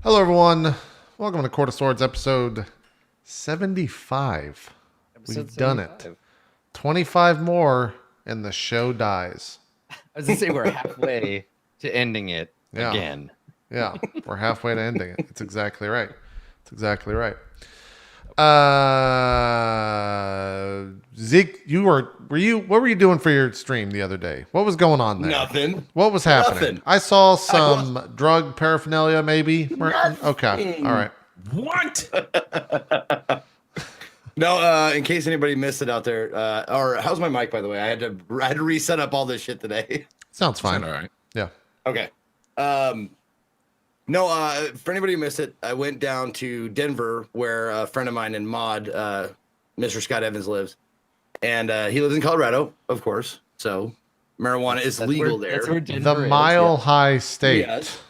Hello, everyone. Welcome to Court of Swords, episode 75. We've done it. 25 more, and the show dies. I was going to say we're halfway to ending it again. Yeah, we're halfway to ending it. It's exactly right. It's exactly right. Zeke, what were you doing for your stream the other day? What was going on there? Nothing. What was happening? Nothing. I saw some drug paraphernalia, maybe. Nothing. Okay, all right. What? No, in case anybody missed it out there, or how's my mic, by the way? I had to reset up all this shit today. Sounds fine. All right. Yeah. Okay. No, for anybody who missed it, I went down to Denver where a friend of mine and Mod, Mr. Scott Evans lives. And he lives in Colorado, of course. So marijuana is legal there. That's where Denver The is, Mile High State. Yes.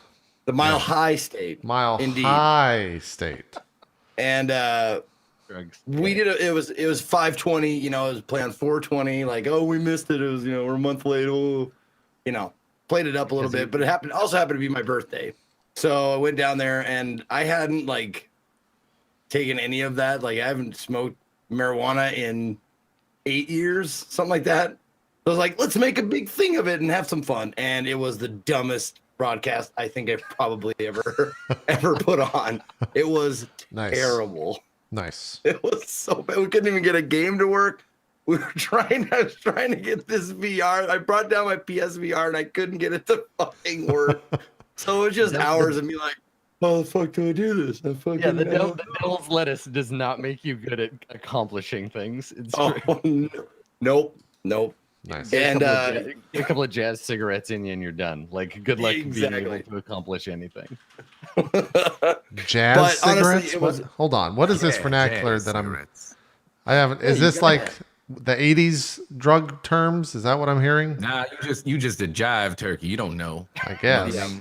The Mile High State. Mile Indeed. High State. And Drugs. we did it was 5:20, you know, it was playing on 4:20, like, oh, we missed it. It was, you know, we're a month late. Oh, you know, played it up a little bit, but it also happened to be my birthday. So I went down there and I hadn't like taken any of that. Like I haven't smoked marijuana in 8 years, something like that. So I was like, let's make a big thing of it and have some fun. And it was the dumbest broadcast I think I've probably ever put on. It was terrible. Nice. It was so bad. We couldn't even get a game to work. I was trying to get this VR. I brought down my PSVR and I couldn't get it to fucking work. So it was just hours of me like, how the fuck do I do this? The devil's lettuce does not make you good at accomplishing things. It's nope. Nice. And a couple of jazz cigarettes in you and you're done. Like, good luck being able to accomplish anything. Jazz but cigarettes? honestly, Hold on. What is this vernacular that I haven't? Is this like the 80s drug terms? Is that what I'm hearing? Nah, you just a jive turkey. You don't know. I guess.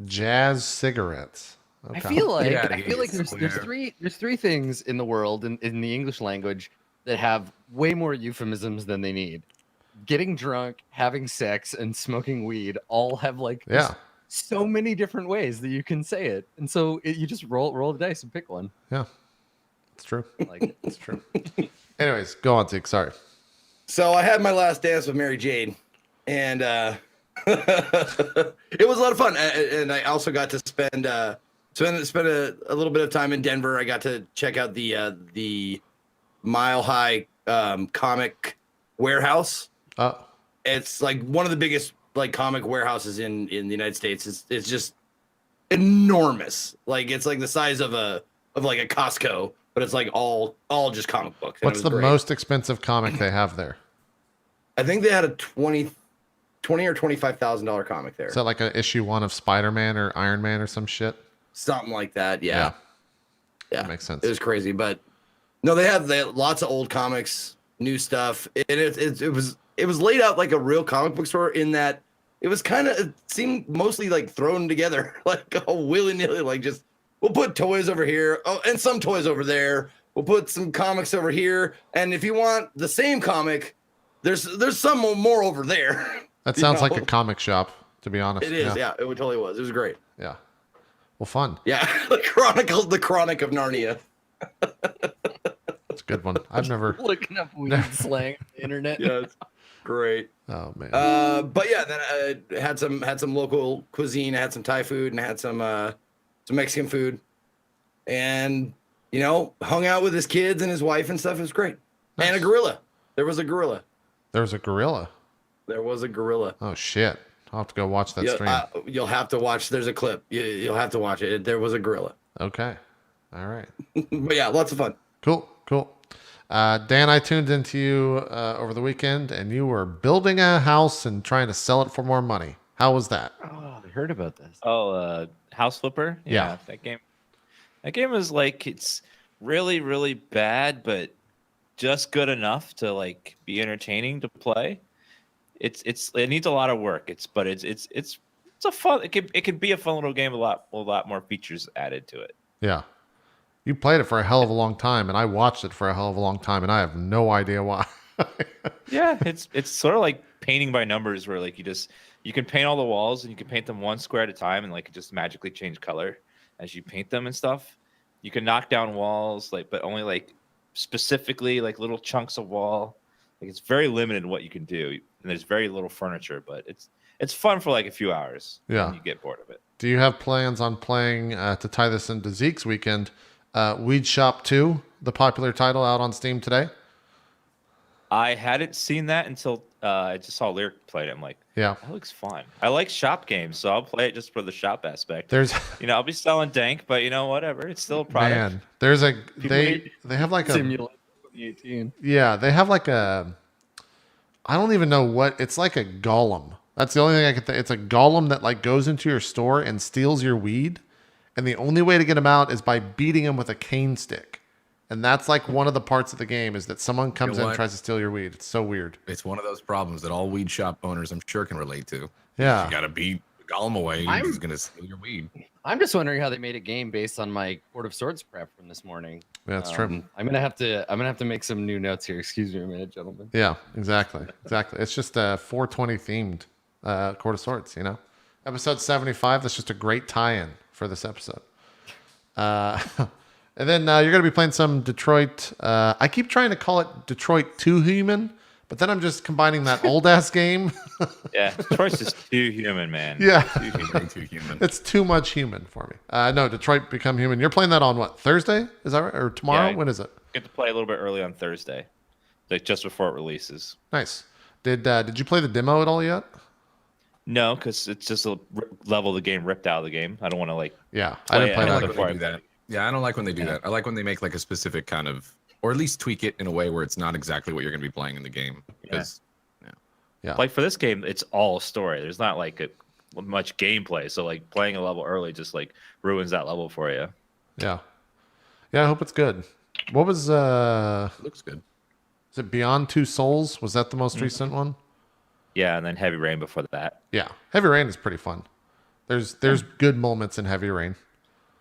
Jazz cigarettes. Okay. I feel like there's three things in the world in the English language that have way more euphemisms than they need. Getting drunk, having sex, and smoking weed all have like so many different ways that you can say it, and so you just roll the dice and pick one. Yeah, it's true. It's true. Anyways, go on, Zeke. Sorry. So I had my last dance with Mary Jane, and it was a lot of fun. And I also got to spend a little bit of time in Denver. I got to check out the Mile High comic warehouse. It's like one of the biggest like comic warehouses in the United States. It's just enormous. Like it's like the size of like a Costco, but it's like all just comic books. What's the most expensive comic they have there? I think they had a $20,000 or $25,000 comic there. Is that like an issue 1 of Spider-Man or Iron Man or some shit? Something like that. Yeah. That makes sense. It was crazy, but no, they had lots of old comics, new stuff, and it was laid out like a real comic book store in that it seemed mostly like thrown together, like all willy-nilly, like just we'll put toys over here, and some toys over there. We'll put some comics over here, and if you want the same comic, there's some more over there. That sounds like a comic shop, to be honest. It is, yeah. It totally was. It was great. Yeah. Well, fun. Yeah, the Chronic of Narnia. It's a good one. I've never looking up weed slang on the internet. Yeah, it's great. Oh man. But yeah, then I had some local cuisine. I had some Thai food and I had some Mexican food, and you know, hung out with his kids and his wife and stuff. It was great. Nice. And a gorilla. There was a gorilla. There was a gorilla. There was a gorilla. Oh shit! I'll have to go watch that stream. You'll have to watch. There's a clip. You'll have to watch it. There was a gorilla. Okay. All right. But yeah, lots of fun. Cool. Dan, I tuned into you over the weekend, and you were building a house and trying to sell it for more money. How was that? Oh, I heard about this. House Flipper. Yeah. That game is like it's really, really bad, but just good enough to like be entertaining to play. It needs a lot of work. It's a fun. It could be a fun little game. A lot more features added to it. Yeah. You played it for a hell of a long time, and I watched it for a hell of a long time, and I have no idea why. Yeah, it's sort of like painting by numbers, where like you can paint all the walls and you can paint them one square at a time, and like just magically change color. as you paint them and stuff. You can knock down walls, like, but only like specifically like little chunks of wall. Like it's very limited what you can do, and there's very little furniture. But it's fun for like a few hours. Yeah. And you get bored of it. Do you have plans on playing, to tie this into Zeke's weekend, Weed Shop 2, the popular title out on Steam today? I hadn't seen that until I just saw Lyric play it. I'm like, Yeah. that looks fun. I like shop games, so I'll play it just for the shop aspect. There's I'll be selling dank, but whatever. It's still a product. man, there's a they have like a Simulate 2018. yeah, they have like a I don't even know what it's like a golem. That's the only thing I can think. It's a golem that like goes into your store and steals your weed, and the only way to get him out is by beating him with a cane stick. And that's like one of the parts of the game is that someone comes in and tries to steal your weed. It's so weird. It's one of those problems that all weed shop owners, I'm sure, can relate to. Yeah. You got to beat the golem away. He's going to steal your weed. I'm just wondering how they made a game based on my Court of Swords prep from this morning. Yeah, that's true. I'm gonna have to make some new notes here. Excuse me a minute, gentlemen. Yeah, exactly. It's just a 420 themed Court of Swords, Episode 75, that's just a great tie-in for this episode. And then you're going to be playing some Detroit. I keep trying to call it Detroit 2 Human, but then I'm just combining that old-ass game. Yeah, Detroit's just too human, man. Yeah. Too human. It's too much human for me. No, Detroit Become Human. You're playing that on what, Thursday? Is that right? Or tomorrow? Yeah, When is it? Get to play a little bit early on Thursday, like just before it releases. Nice. Did you play the demo at all yet? No, because it's just a level of the game ripped out of the game. I don't want to Yeah, I didn't play I that. don't like when they do that. Yeah, I don't like when they do that. I like when they make like a specific kind of, or at least tweak it in a way where it's not exactly what you're going to be playing in the game. Because, Yeah. Like for this game, it's all story. There's not like much gameplay. So like playing a level early just like ruins that level for you. Yeah. Yeah, I hope it's good. What was looks good. is it Beyond Two Souls? Was that the most recent one? Yeah, and then Heavy Rain before that. Yeah. Heavy Rain is pretty fun. There's good moments in Heavy Rain.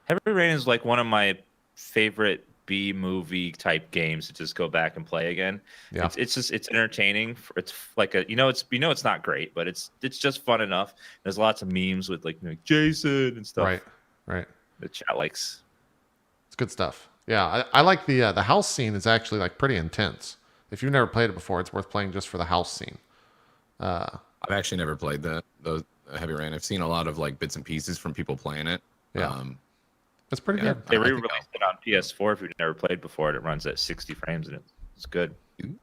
Heavy Rain is like one of my favorite B movie type games to just go back and play again. Yeah. It's entertaining. It's like it's not great, but it's just fun enough. There's lots of memes with like Jason and stuff. Right. The chat likes. It's good stuff. Yeah, I like the house scene is actually like pretty intense. If you've never played it before, it's worth playing just for the house scene. I've actually never played the Heavy Rain. I've seen a lot of like bits and pieces from people playing it. Yeah. It's pretty good. They re-released it on PS4 if you've never played before. It runs at 60 frames and it's good.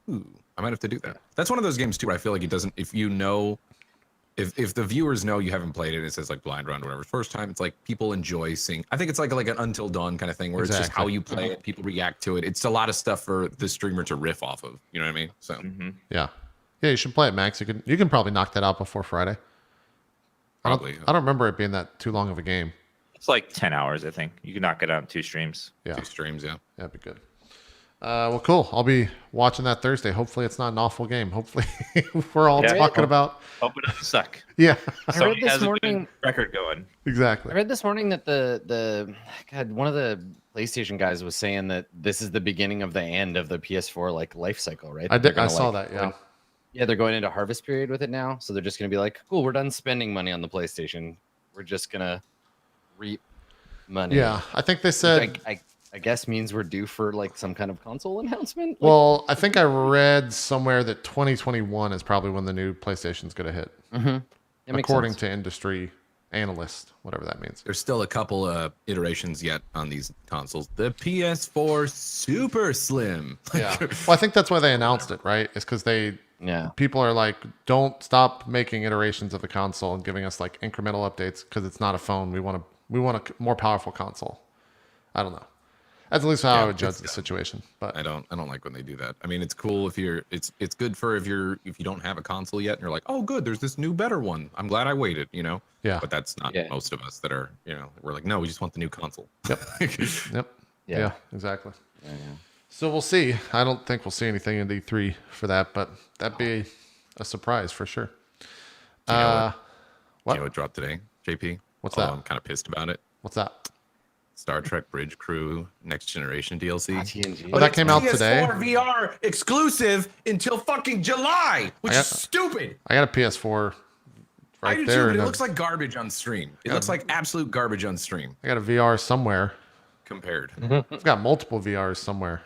Ooh, I might have to do that. That's one of those games too where I feel like it doesn't. If the viewers know you haven't played it, it says like blind run or whatever. First time, it's like people enjoy seeing. I think it's like an Until Dawn kind of thing where it's just how you play it, people react to it. It's a lot of stuff for the streamer to riff off of. You know what I mean? So Yeah, you should play it, Max. You can probably knock that out before Friday. probably. I don't remember it being that too long of a game. It's like 10 hours, I think. You can knock it out in 2 streams. Yeah, 2 streams. Yeah. that'd be good. Well, cool. I'll be watching that Thursday. Hopefully, it's not an awful game. Hopefully, we're all talking about. Hope it doesn't suck. Yeah, I read Sony this has a morning. good record going. exactly. I read this morning that one of the PlayStation guys was saying that this is the beginning of the end of the PS4 like life cycle, right? I saw that. Yeah. Yeah, they're going into harvest period with it now, so they're just gonna be like, cool, we're done spending money on the PlayStation. We're just gonna reap money. Yeah, I think they said. I guess means we're due for like some kind of console announcement. Like, Well, I think I read somewhere that 2021 is probably when the new PlayStation's going to hit, according to industry analysts, whatever that means. There's still a couple iterations yet on these consoles. The PS4 Super Slim. Yeah. Well, I think that's why they announced it, right? It's because people are like, don't stop making iterations of the console and giving us like incremental updates because it's not a phone. We want a more powerful console. I don't know. That's at least how I would judge the situation. But I don't like when they do that. I mean, it's cool if it's good for if you don't have a console yet and you're like, oh, good, there's this new better one. I'm glad I waited, Yeah. But that's not most of us that are, we're like, no, we just want the new console. Yep. Yeah, exactly. Yeah. So we'll see. I don't think we'll see anything in D3 for that, but that'd be a surprise for sure. Do you know what what dropped today, JP? What's that? I'm kind of pissed about it. What's that? Star Trek Bridge Crew Next Generation DLC. TNG. Oh, that came out today. PS4 VR exclusive until fucking July, which is stupid. I got a PS4 right do there. too, but it and looks like garbage on stream. It looks like absolute garbage on stream I got a VR somewhere. compared. I've got multiple VRs somewhere.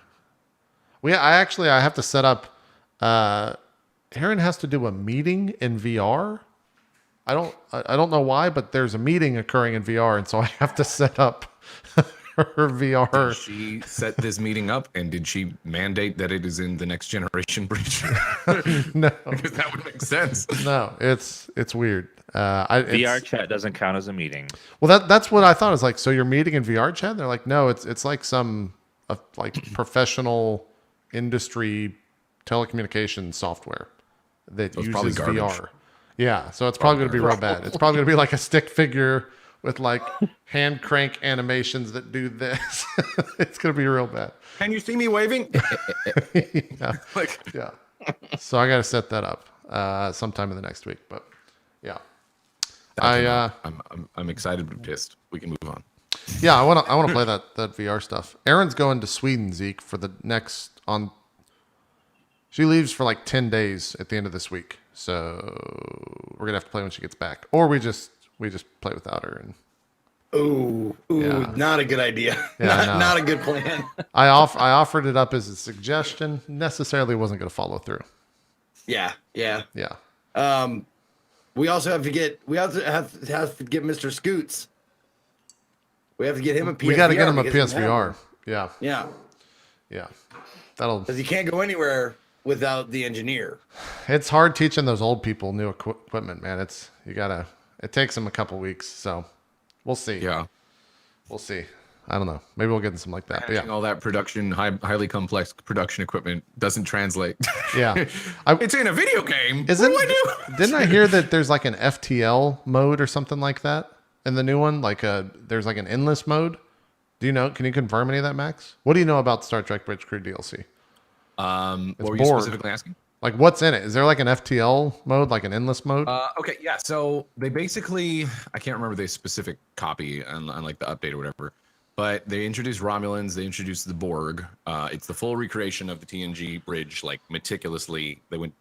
I have to set up. Aaron has to do a meeting in VR. I don't know why, but there's a meeting occurring in VR, and so I have to set up her VR. Did she set this meeting up, and did she mandate that it is in the next generation bridge? No, Because that would make sense. no, it's weird. VR chat doesn't count as a meeting. Well, that's what I thought. Is like, so you're meeting in VR chat? And they're like, no, it's like some like professional industry telecommunications software that So it's probably uses garbage. VR. Yeah, so it's probably going to be real bad. It's probably going to be like a stick figure with like hand crank animations that do this. It's going to be real bad. Can you see me waving? Yeah. Like, Yeah. So I got to set that up sometime in the next week. But yeah, I'm excited but pissed. We can move on. yeah, I want to play that VR stuff. Erin's going to Sweden, Zeke, for the next on. She leaves for like 10 days at the end of this week, so we're gonna have to play when she gets back, or we just play without her. And Ooh, Yeah. not a good idea. Yeah, I know. Not a good plan. I offered it up as a suggestion. Necessarily wasn't going to follow through. Yeah. Yeah. We also have to get Mr. Scoots. We have to get him a PSVR. We got to get him a because he doesn't have PSVR. one. Yeah. Yeah, Yeah. That'll. because he can't go anywhere without the engineer. It's hard teaching those old people new equipment, man. It takes them a couple weeks, so we'll see. Yeah. We'll see. I don't know. Maybe we'll get something like that. But Managing yeah. all that production, highly complex production equipment doesn't translate. Yeah. It's in a video game. Isn't, What do I do? didn't I hear that there's like an FTL mode or something like that in the new one? There's like an endless mode. Do you know? Can you confirm any of that, Max? What do you know about Star Trek Bridge Crew DLC? What were you bored. specifically asking? Like, what's in it? Is there like an FTL mode, like an endless mode? Okay, yeah. So they basically, I can't remember the specific copy on like the update or whatever, but they introduced Romulans, they introduced the Borg. It's the full recreation of the TNG bridge, like meticulously. They went,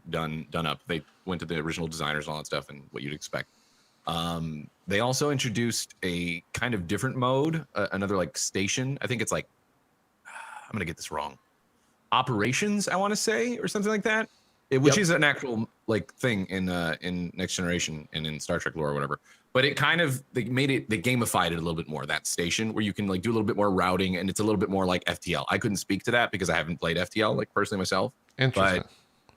done up. They went to the original designers and all that stuff, and what you'd expect. They also introduced a kind of different mode, another like station. I think it's like, I'm gonna get this wrong. Operations, I want to say, or something like that, which is an actual like thing in Next Generation and in Star Trek lore or whatever. But it kind of they gamified it a little bit more. That station where you can like do a little bit more routing, and it's a little bit more like FTL. I couldn't speak to that because I haven't played FTL like personally myself. Interesting.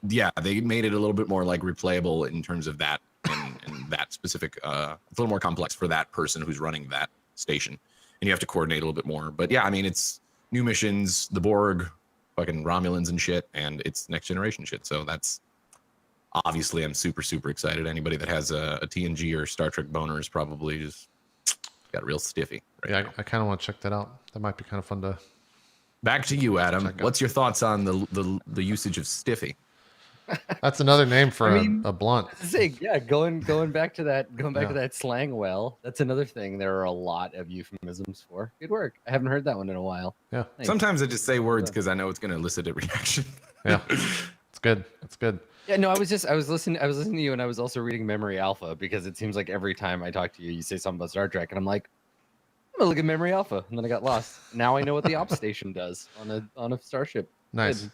But yeah, they made it a little bit more like replayable in terms of that and that specific. It's a little more complex for that person who's running that station, and you have to coordinate a little bit more. But yeah, I mean, it's new missions, the Borg, fucking Romulans and shit, and it's Next Generation shit. So that's obviously I'm super excited. Anybody that has a TNG or Star Trek boner is probably just got real stiffy. Yeah, I kind of want to check that out. That might be kind of fun to. Back to you, Adam. Check out. What's your thoughts on the usage of stiffy? That's another name for a blunt. Going back to that slang well, that's another thing there are a lot of euphemisms for. Good work. I haven't heard that one in a while. Yeah. Thanks. Sometimes I just say words because I know it's going to elicit a reaction. Yeah. It's good. It's good. Yeah, no, I was listening to you, and I was also reading Memory Alpha because it seems like every time I talk to you, you say something about Star Trek, and I'm like, I'm gonna look at Memory Alpha, and then I got lost. Now I know what the ops station does on a starship. Nice. Good.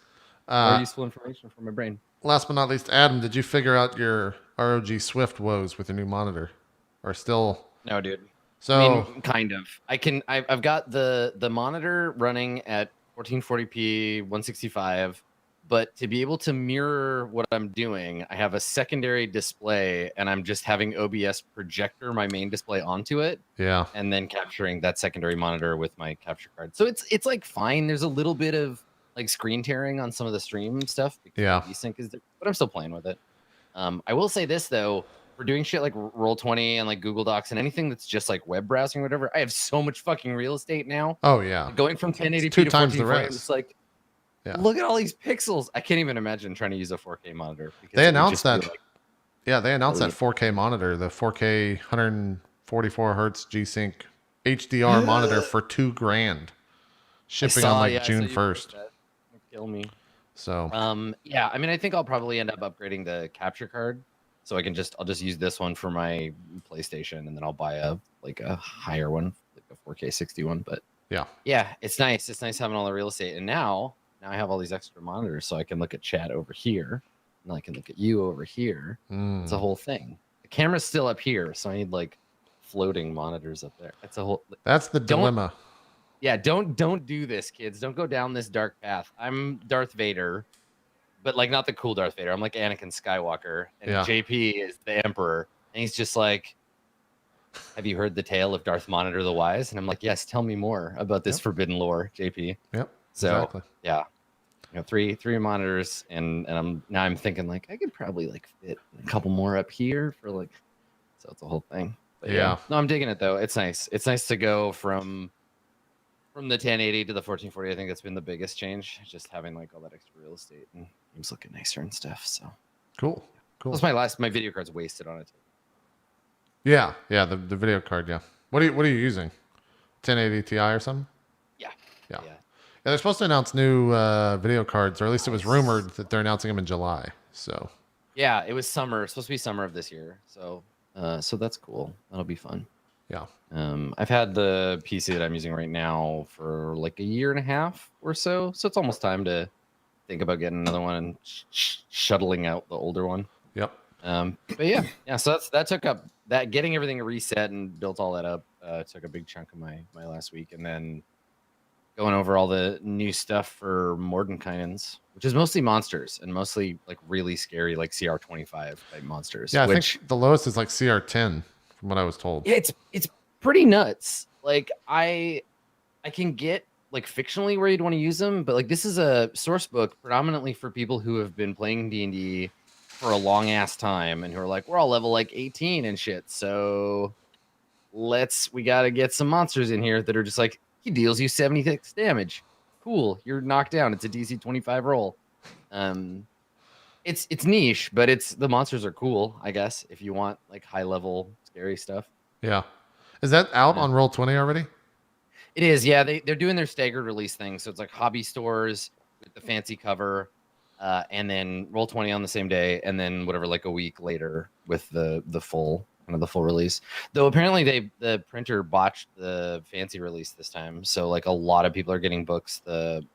More useful information for my brain. Last but not least, Adam, did you figure out your ROG Swift woes with your new monitor? Or still? No, dude. So I mean, kind of. I've got the monitor running at 1440p 165, but to be able to mirror what I'm doing, I have a secondary display, and I'm just having OBS projector my main display onto it, yeah. and then capturing that secondary monitor with my capture card. So it's like fine. There's a little bit of like screen tearing on some of the stream stuff. Yeah. Desync is, but I'm still playing with it. I will say this though. For doing shit like Roll20 and like Google Docs and anything that's just like web browsing or whatever, I have so much fucking real estate now. Oh yeah. Going from 1080p two to times 14 the frames, rest. it's like, Yeah. look at all these pixels. I can't even imagine trying to use a 4K monitor. Because They it would announced just be that. like- Yeah, they announced that 4K monitor, the 4K 144 hertz G-Sync HDR monitor for $2,000, shipping on like June 1st. Kill me. So Yeah, I mean, I think I'll probably end up upgrading the capture card So I'll just use this one for my PlayStation, and then I'll buy a higher one, like a 4K 60 one. But yeah, it's nice. It's nice having all the real estate. And now I have all these extra monitors, so I can look at chat over here, and I can look at you over here. It's a whole thing. The camera's still up here, so I need like floating monitors up there. That's the dilemma. Yeah, don't do this, kids. Don't go down this dark path. I'm Darth Vader, but like not the cool Darth Vader. I'm like Anakin Skywalker, and JP is the Emperor, and he's just like, "Have you heard the tale of Darth Monitor the Wise?" And I'm like, "Yes, tell me more about this forbidden lore, JP." Yep. So Exactly. yeah, three monitors, and I'm thinking like I could probably like fit a couple more up here for like, so it's a whole thing. But Yeah. No, I'm digging it though. It's nice. It's nice to go from the 1080 to the 1440. I think that's been the biggest change. Just having like all that extra real estate and games looking nicer and stuff. So Cool. plus my video card's wasted on it. Yeah. The video card. Yeah. What are you using? 1080 Ti or something? Yeah. Yeah, they're supposed to announce new video cards, or at least it was rumored that they're announcing them in July. So yeah, it was summer. It's supposed to be summer of this year. So so that's cool. That'll be fun. Yeah. I've had the PC that I'm using right now for like a year and a half or so. So it's almost time to think about getting another one and shuttling out the older one. Yep. But yeah. So that took up that getting everything reset and built all that up. Took a big chunk of my last week, and then going over all the new stuff for Mordenkainen's, which is mostly monsters and mostly like really scary, like CR25 type monsters. Yeah, I think the lowest is like CR10, from what I was told. Yeah, it's pretty nuts. Like I can get like fictionally where you'd want to use them, but like this is a source book predominantly for people who have been playing D&D for a long ass time and who are like, we're all level like 18 and shit. So we gotta get some monsters in here that are just like, he deals you 76 damage. Cool, you're knocked down. It's a DC 25 roll. It's niche, but the monsters are cool, I guess, if you want like high level scary stuff. Yeah. Is that out on Roll20 already? It is, yeah. They're doing their staggered release thing. So it's like hobby stores with the fancy cover, and then Roll20 on the same day, and then whatever, like a week later with the full kind of the full release. Though apparently the printer botched the fancy release this time. So like a lot of people are getting books. The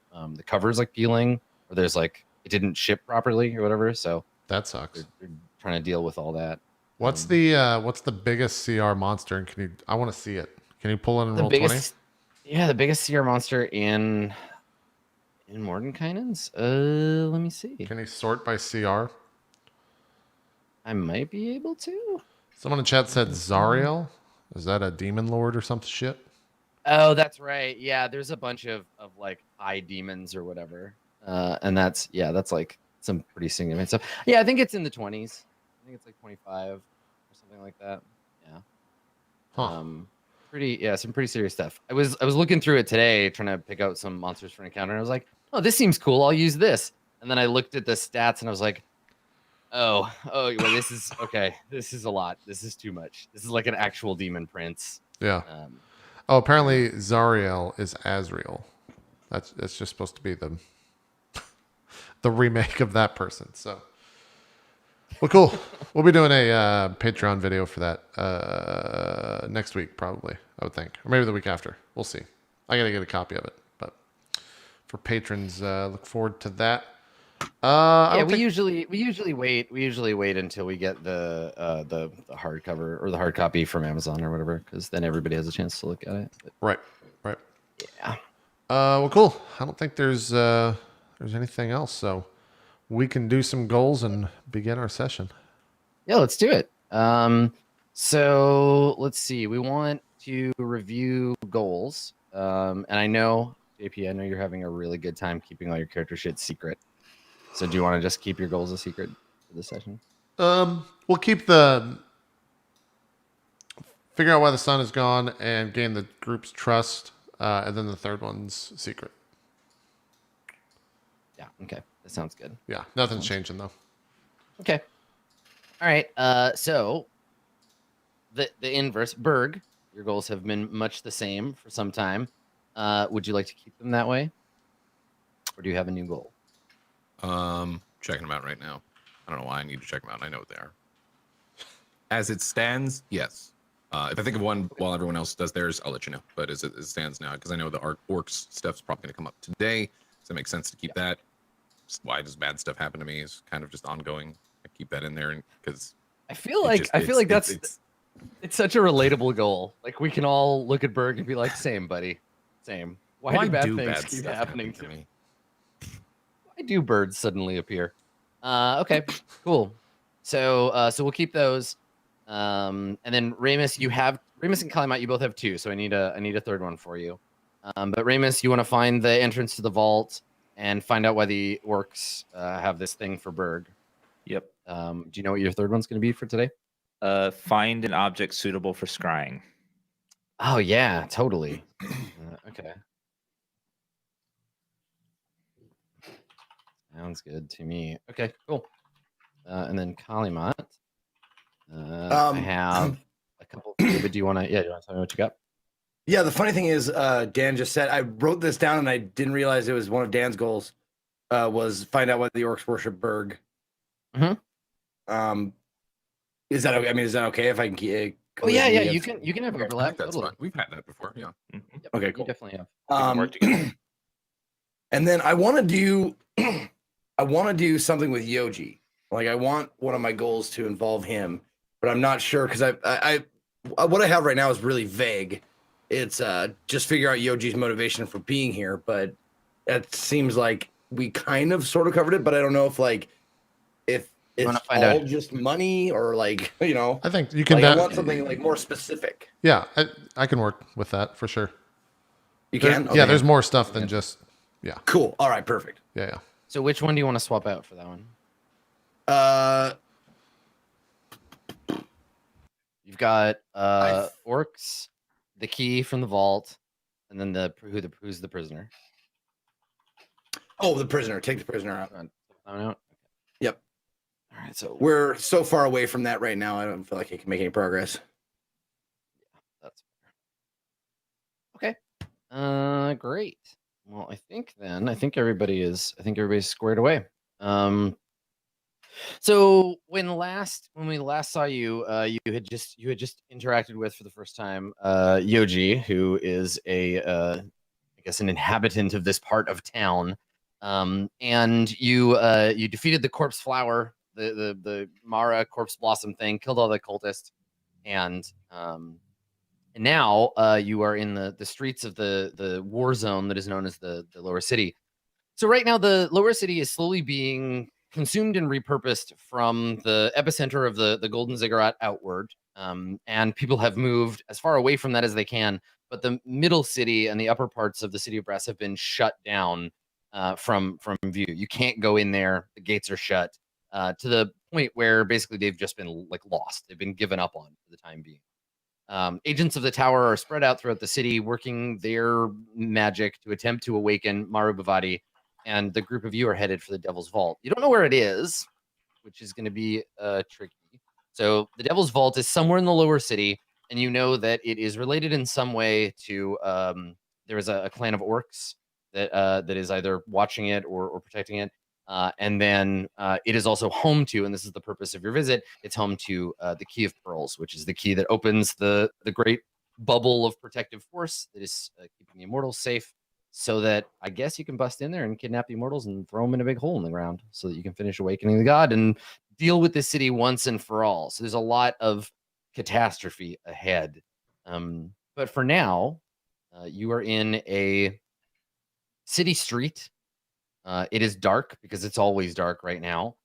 cover's like peeling, or there's like it didn't ship properly or whatever. So that sucks. They're trying to deal with all that. What's the biggest CR monster? And I want to see it. Can you pull it in Roll20? Yeah, the biggest CR monster in Mordenkainen's. Let me see. Can you sort by CR? I might be able to. Someone in chat said Zariel. Is that a demon lord or some shit? Oh, that's right. Yeah, there's a bunch of like high demons or whatever. And that's like some pretty significant stuff. Yeah, I think it's in the 20s. I think it's like 25 or something like that. Yeah. Huh. Some pretty serious stuff. I was looking through it today trying to pick out some monsters for an encounter, and I was like, oh, this seems cool. I'll use this. And then I looked at the stats and I was like, oh, well, this is okay. This is a lot. This is too much. This is like an actual demon prince. Yeah. Apparently Zariel is Azrael. That's just supposed to be the remake of that person. So, well, cool. We'll be doing a Patreon video for that next week, probably. I would think, or maybe the week after. We'll see. I gotta get a copy of it, but for patrons, look forward to that. We usually wait. We usually wait until we get the hardcover or the hard copy from Amazon or whatever, because then everybody has a chance to look at it. But, Right. Yeah. Well, cool. I don't think there's anything else, so we can do some goals and begin our session. Yeah, let's do it. So let's see. We want to review goals. And I know, JP, I know you're having a really good time keeping all your character shit secret. So do you want to just keep your goals a secret for this session? We'll keep figure out why the sun is gone and gain the group's trust, and then the third one's secret. Yeah, okay. That sounds good. Yeah, nothing's changing though. Okay. All right. So the inverse, Berg, your goals have been much the same for some time. Would you like to keep them that way? Or do you have a new goal? Checking them out right now. I don't know why I need to check them out. I know what they are. as it stands, yes. If I think of one while everyone else does theirs, I'll let you know. But as it stands now, because I know the orcs stuff's probably going to come up today, so it makes sense to keep that. Why does bad stuff happen to me is kind of just ongoing. I keep that in there because I feel like that's it's such a relatable goal. Like we can all look at Berg and be like, "Same, buddy, same." Why do bad things keep happening to me? Why do birds suddenly appear? Okay, cool. So we'll keep those. And then Ramus, Ramus and Kalimat, you both have 2, so I need a third one for you. But Ramus, you want to find the entrance to the vault and find out why the orcs have this thing for Berg. Yep. Do you know what your third one's going to be for today? Find an object suitable for scrying. Oh yeah, totally. Okay. Sounds good to me. Okay, cool. And then Kalimat. I have a couple for you, but do you want to tell me what you got? Yeah, the funny thing is, Dan just said, I wrote this down and I didn't realize it was one of Dan's goals, was find out why the orcs worship Berg. Mm-hmm. Is that okay? I mean, is that okay if I can Oh yeah, you can have overlap. That's Totally. fine. We've had that before. Yeah. Yep, Okay, cool. You definitely have. Work together. And then I want to do something with Yoji. Like I want one of my goals to involve him, but I'm not sure because I what I have right now is really vague. It's just figure out Yoji's motivation for being here, but it seems like we kind of sort of covered it, but I don't know if it's all just money or like, I think you can. I want something like more specific. Yeah, I can work with that for sure. You can? Yeah, there's more stuff than just. Yeah. Cool. All right. Perfect. Yeah. So which one do you want to swap out for that one? You've got orcs, the key from the vault, and then who's the prisoner? Oh, the prisoner. Take the prisoner out. Yep. All right. So we're so far away from that right now. I don't feel like I can make any progress. Yeah, that's fair. Okay. Great. Well, I think everybody's squared away. So when we last saw you, you had just interacted with for the first time Yoji, who is I guess an inhabitant of this part of town. And you defeated the corpse flower, the Mara corpse blossom thing, killed all the cultists, and now you are in the streets of the war zone that is known as the lower city. So right now the lower city is slowly being consumed and repurposed from the epicenter of the golden ziggurat outward, and people have moved as far away from that as they can, but the middle city and the upper parts of the city of brass have been shut down from view. You can't go in there. The gates are shut to the point where basically they've just been lost. They've been given up on for the time being. Agents of the tower are spread out throughout the city, working their magic to attempt to awaken Maru Bhavati, and the group of you are headed for the Devil's Vault. You don't know where it is, which is going to be tricky. So the Devil's Vault is somewhere in the lower city, and you know that it is related in some way to there is a clan of orcs that is either watching it or protecting it. And then it is also home to, and this is the purpose of your visit, it's home to the Key of Pearls, which is the key that opens the great bubble of protective force that is keeping the immortals safe, so that I guess you can bust in there and kidnap the immortals and throw them in a big hole in the ground so that you can finish awakening the god and deal with this city once and for all. So there's a lot of catastrophe ahead. But for now, you are in a city street. It is dark because it's always dark right now.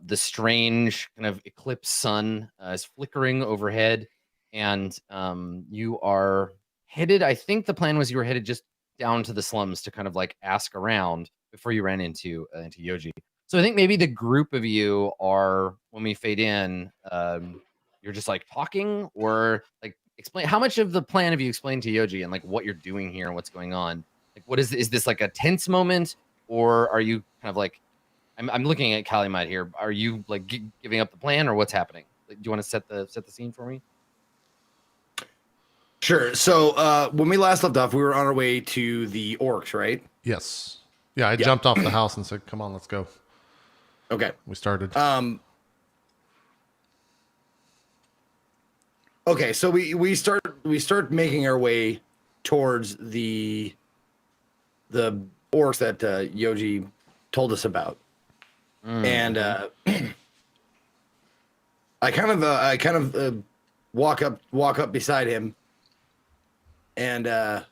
The strange kind of eclipse sun is flickering overhead, and you are headed. I think the plan was you were headed just down to the slums to kind of ask around before you ran into Yoji. So I think maybe the group of you are, when we fade in, you're just talking, or explain how much of the plan have you explained to Yoji and what you're doing here and what's going on. What is this a tense moment? Or are you kind of I'm looking at Kalimat here. Are you giving up the plan, or what's happening? Do you want to set the scene for me? Sure. So when we last left off, we were on our way to the orcs, right? Yes. Yeah, I jumped off the house and said, "Come on, let's go." Okay. We started. Okay, so we start making our way towards the orcs that Yoji told us about, and I kind of walk up beside him, and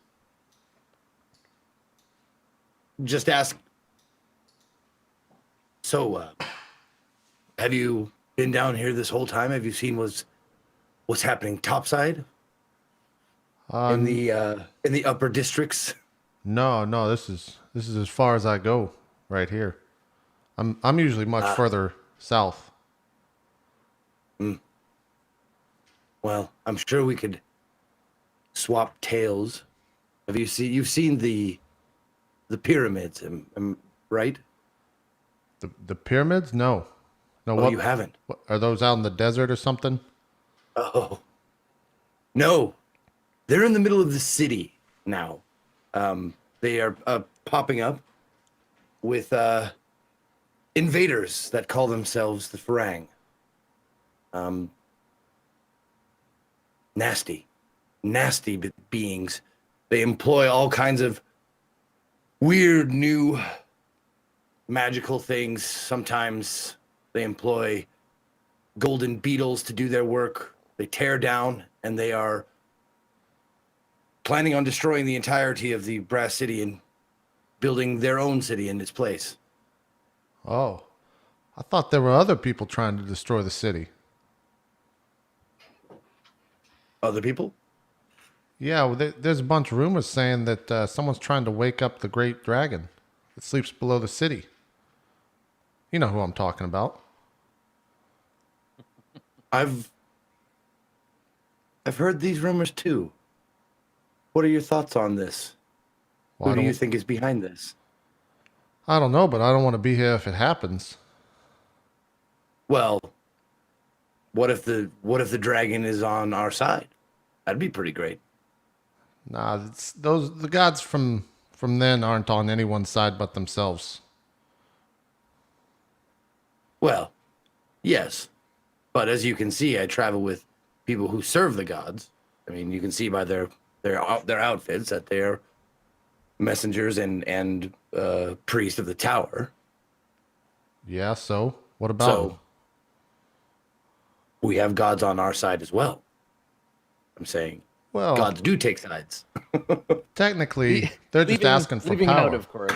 just ask, so have you been down here this whole time? Have you seen what's happening topside in the upper districts? No, this is as far as I go right here. I'm usually much further south. Well, I'm sure we could swap tales. You've seen the pyramids, right? The pyramids? No. No, Oh, you haven't. What, are those out in the desert or something? Oh, no, they're in the middle of the city now. They are popping up with invaders that call themselves the Farang. Nasty beings. They employ all kinds of weird new magical things. Sometimes they employ golden beetles to do their work. They tear down, and they are planning on destroying the entirety of the Brass City and building their own city in its place. Oh. I thought there were other people trying to destroy the city. Other people? Yeah, well, there's a bunch of rumors saying that someone's trying to wake up the great dragon that sleeps below the city. You know who I'm talking about. I've heard these rumors too. What are your thoughts on this? Well, Who do you think is behind this? I don't know, but I don't want to be here if it happens. Well, what if the dragon is on our side? That'd be pretty great. Nah, the gods from then aren't on anyone's side but themselves. Well, yes. But as you can see, I travel with people who serve the gods. I mean, you can see by their outfits that they're messengers and priests of the tower. Yeah, so what about So them? we have gods on our side as well. I'm saying Well, gods do take sides. technically, they're just asking for leaving power. out, of course.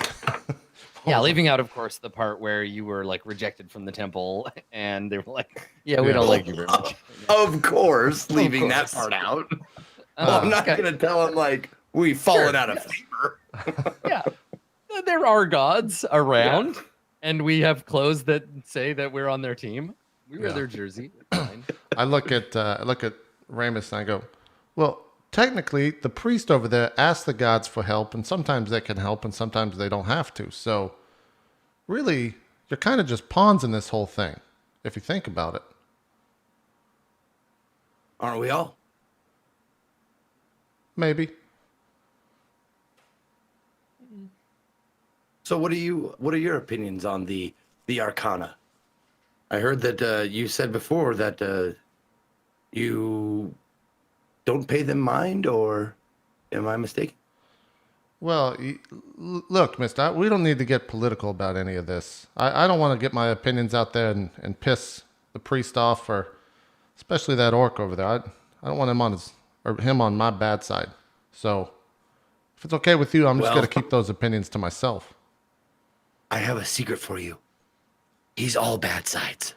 Yeah, leaving out, of course, the part where you were like rejected from the temple, and they were like, "Yeah, we don't like you very much." Of course, leaving course. that part out. Well, I'm not okay. gonna tell them like we've fallen Sure, out of yes. favor. Yeah, there are gods around, and we have clothes that say that we're on their team. We wear Yeah. their jersey. It's fine. I look at Ramus and I go, well, technically, the priest over there asks the gods for help, and sometimes they can help, and sometimes they don't have to. So, really, you're kind of just pawns in this whole thing, if you think about it. Aren't we all? Maybe. So what are your opinions on the Arcana? I heard that you said before that you don't pay them mind, or am I mistaken? Well, look, mister, we don't need to get political about any of this. I don't want to get my opinions out there and piss the priest off, or especially that orc over there. I don't want him on my bad side. So, if it's okay with you, I'm just Well- going to keep those opinions to myself. I have a secret for you. He's all bad sides.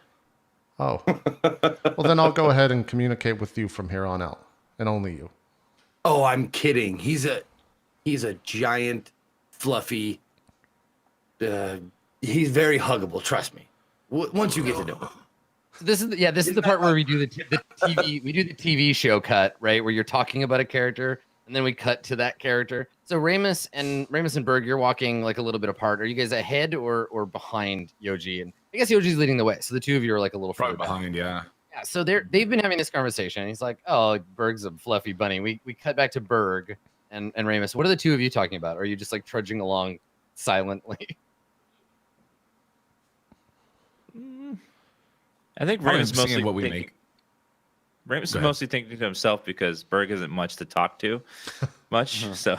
Oh. Well, then I'll go ahead and communicate with you from here on out, and only you. Oh, I'm kidding. He's a giant, fluffy. He's very huggable. Trust me. Once you get to know him. So this is the part where we do the TV. We do the TV show cut, right, where you're talking about a character, and then we cut to that character. So Ramus and Berg, you're walking like a little bit apart. Are you guys ahead or behind Yoji? And I guess Yoji's leading the way, so the two of you are like a little Probably further back. behind, yeah. Yeah, so they've been having this conversation. He's like, "Oh, Berg's a fluffy bunny." We cut back to Berg and Ramus. What are the two of you talking about? Or are you just like trudging along silently? I think Probably Ramus seeing mostly what we thinking, make. Ramus is Go ahead. mostly thinking to himself because Berg isn't much to talk to, much. So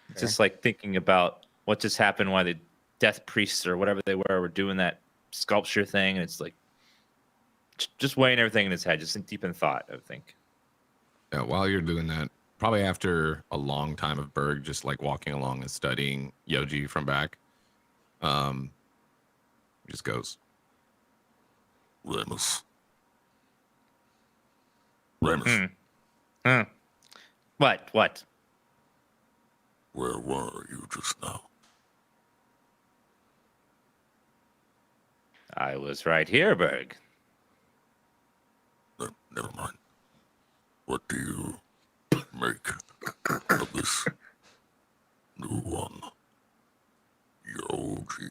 it's just like thinking about what just happened, why the death priests or whatever they were doing that sculpture thing, and it's like just weighing everything in his head, just deep in thought, I think. Yeah, while you're doing that, probably after a long time of Berg just like walking along and studying Yoji from back, he just goes, Ramus. What? Where were you just now? I was right here, Berg. Never mind. What do you make of this new one? Yoji.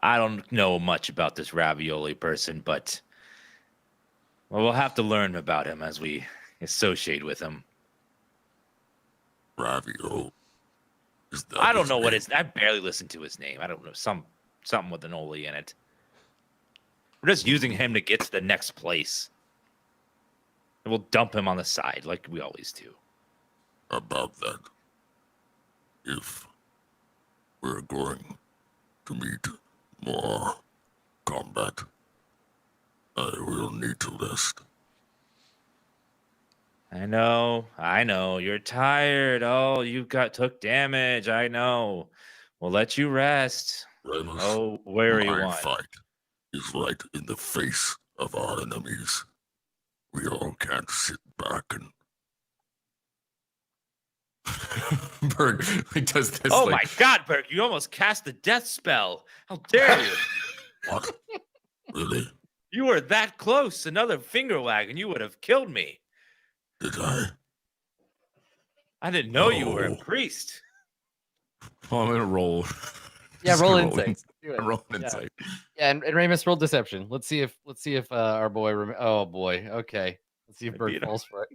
I don't know much about this ravioli person, but we'll have to learn about him as we associate with him. Ravio. Is that I don't his know what name? it's. I barely listened to his name. I don't know, something with an Oli in it. We're just using him to get to the next place. And we'll dump him on the side like we always do. About that. If we're going to meet more combat, I will need to rest. I know. You're tired. Oh, you took damage. I know. We'll let you rest. Ramus, Oh, where you my want. fight is right in the face of our enemies. We all can't sit back and Berg does this. Oh my God, Berg! You almost cast the death spell. How dare you? What? Really? You were that close. Another finger wag, and you would have killed me. Did I? I didn't know you were a No. priest. Well, I'm gonna roll. Yeah, Just roll gonna insight. Do it. Roll Yeah. insight. Yeah, and Ramus rolled deception. Let's see if our boy. Oh boy. Okay. Let's see if I Berg beat him. falls for it.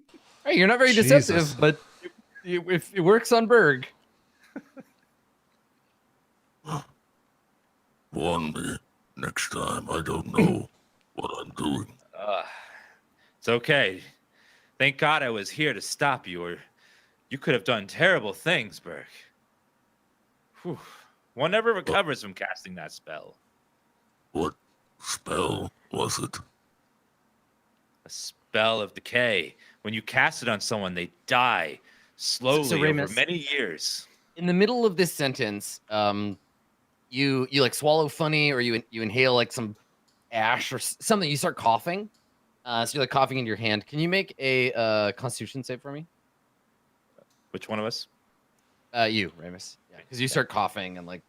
Hey, you're not very Jesus. deceptive, but if it works on Berg. Warn me next time. I don't know what I'm doing. It's okay. Thank God I was here to stop you, or you could have done terrible things, Berg. Whew. One never recovers from casting that spell. What spell was it? A spell of decay. When you cast it on someone, they die slowly over Ramus, many years. in the middle of this sentence, you like swallow funny, or you inhale like some ash or something. You start coughing. So you're like coughing into your hand. Can you make a Constitution save for me? Which one of us? You, Ramus. Yeah, because you start coughing and like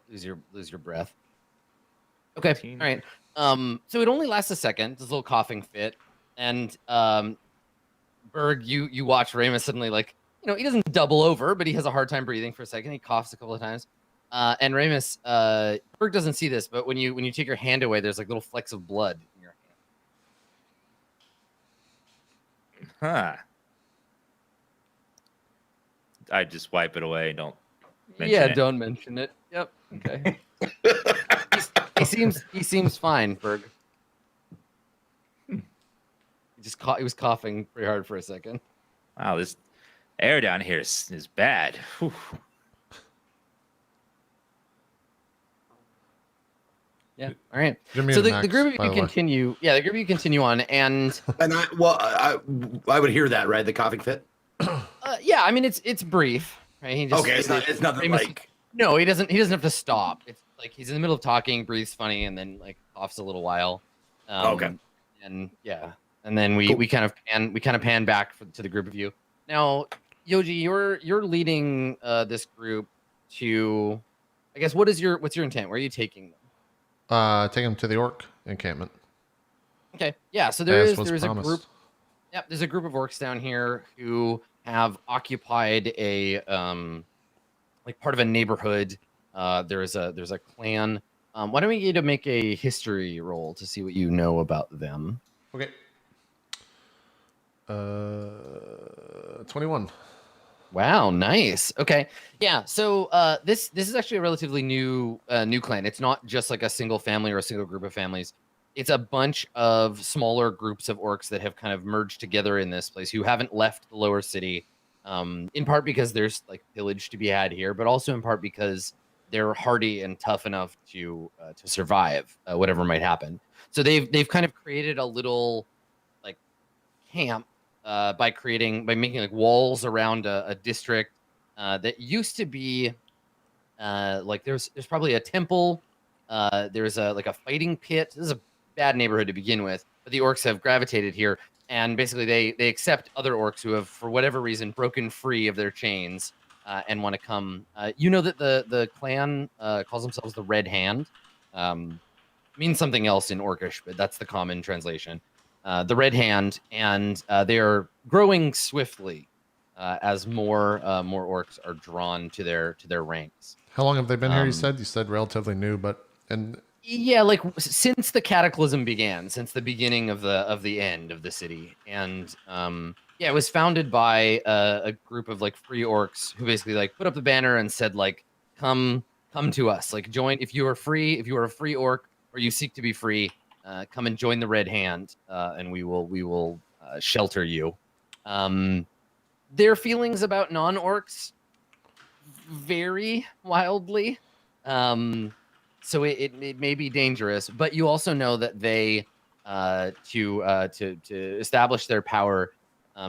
lose your breath. Okay, 15. all right. So it only lasts a second. This little coughing fit, and Berg, you watch Ramus suddenly like he doesn't double over, but he has a hard time breathing for a second. He coughs a couple of times, and Ramus, Berg doesn't see this, but when you take your hand away, there's like little flecks of blood in your hand. Huh. I just wipe it away. Don't mention Yeah, it. don't mention it. Yep. Okay. he seems fine, Berg. He was coughing pretty hard for a second. Wow, this air down here is bad. Whew. Yeah. All right. You're So muted, the Max, group of by you the way. continue. Yeah, the group of you continue on, and And I would hear that, right? The coughing fit. yeah, I mean it's brief, right? He just Okay, it's nothing Ramus- like. No, he doesn't have to stop. It's like he's in the middle of talking, breathes funny, and then like coughs a little while. Okay. And yeah, and then we kind of pan back to the group of you. Now, Yoji, you're leading this group to, I guess, what's your intent? Where are you taking them? Take him to the orc encampment. Okay, yeah. So As was there's a promised. group. Yep, there's a group of orcs down here who have occupied a like part of a neighborhood. There's a clan. Why don't we get you to make a history roll to see what you know about them? Okay. 21. Wow, nice. Okay, yeah. So this is actually a relatively new clan. It's not just like a single family or a single group of families. it's a bunch of smaller groups of orcs that have kind of merged together in this place who haven't left the lower city, in part because there's like pillage to be had here, but also in part because they're hardy and tough enough to survive whatever might happen. So they've kind of created a little like camp by making like walls around a district that used to be like there's probably a temple. There's a fighting pit. This is a bad neighborhood to begin with, but the orcs have gravitated here, and basically they accept other orcs who have, for whatever reason, broken free of their chains and want to come. You know that the clan calls themselves the Red Hand. Means something else in Orcish, but that's the common translation. The Red Hand, and they are growing swiftly as more orcs are drawn to their ranks. How long have they been here? You said relatively new, but yeah, like since the cataclysm began, since the beginning of the end of the city, and yeah, it was founded by a group of like free orcs who basically like put up the banner and said like, come to us, like join if you are a free orc or you seek to be free, come and join the Red Hand, and we will shelter you. Their feelings about non-orcs vary wildly. So it may be dangerous, but you also know that they to establish their power,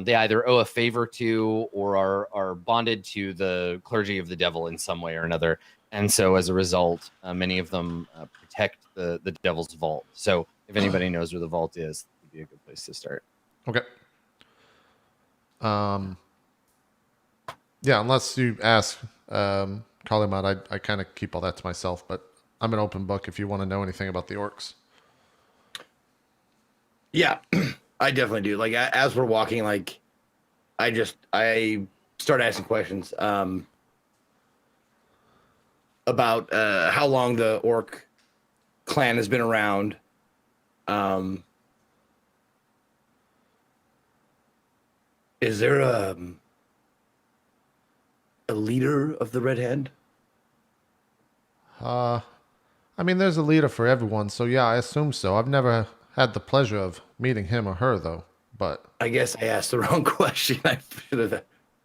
they either owe a favor to or are bonded to the clergy of the devil in some way or another. And so as a result, many of them protect the devil's vault. So if anybody knows where the vault is, it'd be a good place to start. Okay. Yeah, unless you ask Kalimat, I kind of keep all that to myself, but I'm an open book if you want to know anything about the orcs. Yeah, I definitely do. Like as we're walking, like I start asking questions about how long the orc clan has been around. Is there a leader of the Red Hand? I mean, there's a leader for everyone, so yeah, I assume so. I've never had the pleasure of meeting him or her, though. But I guess I asked the wrong question.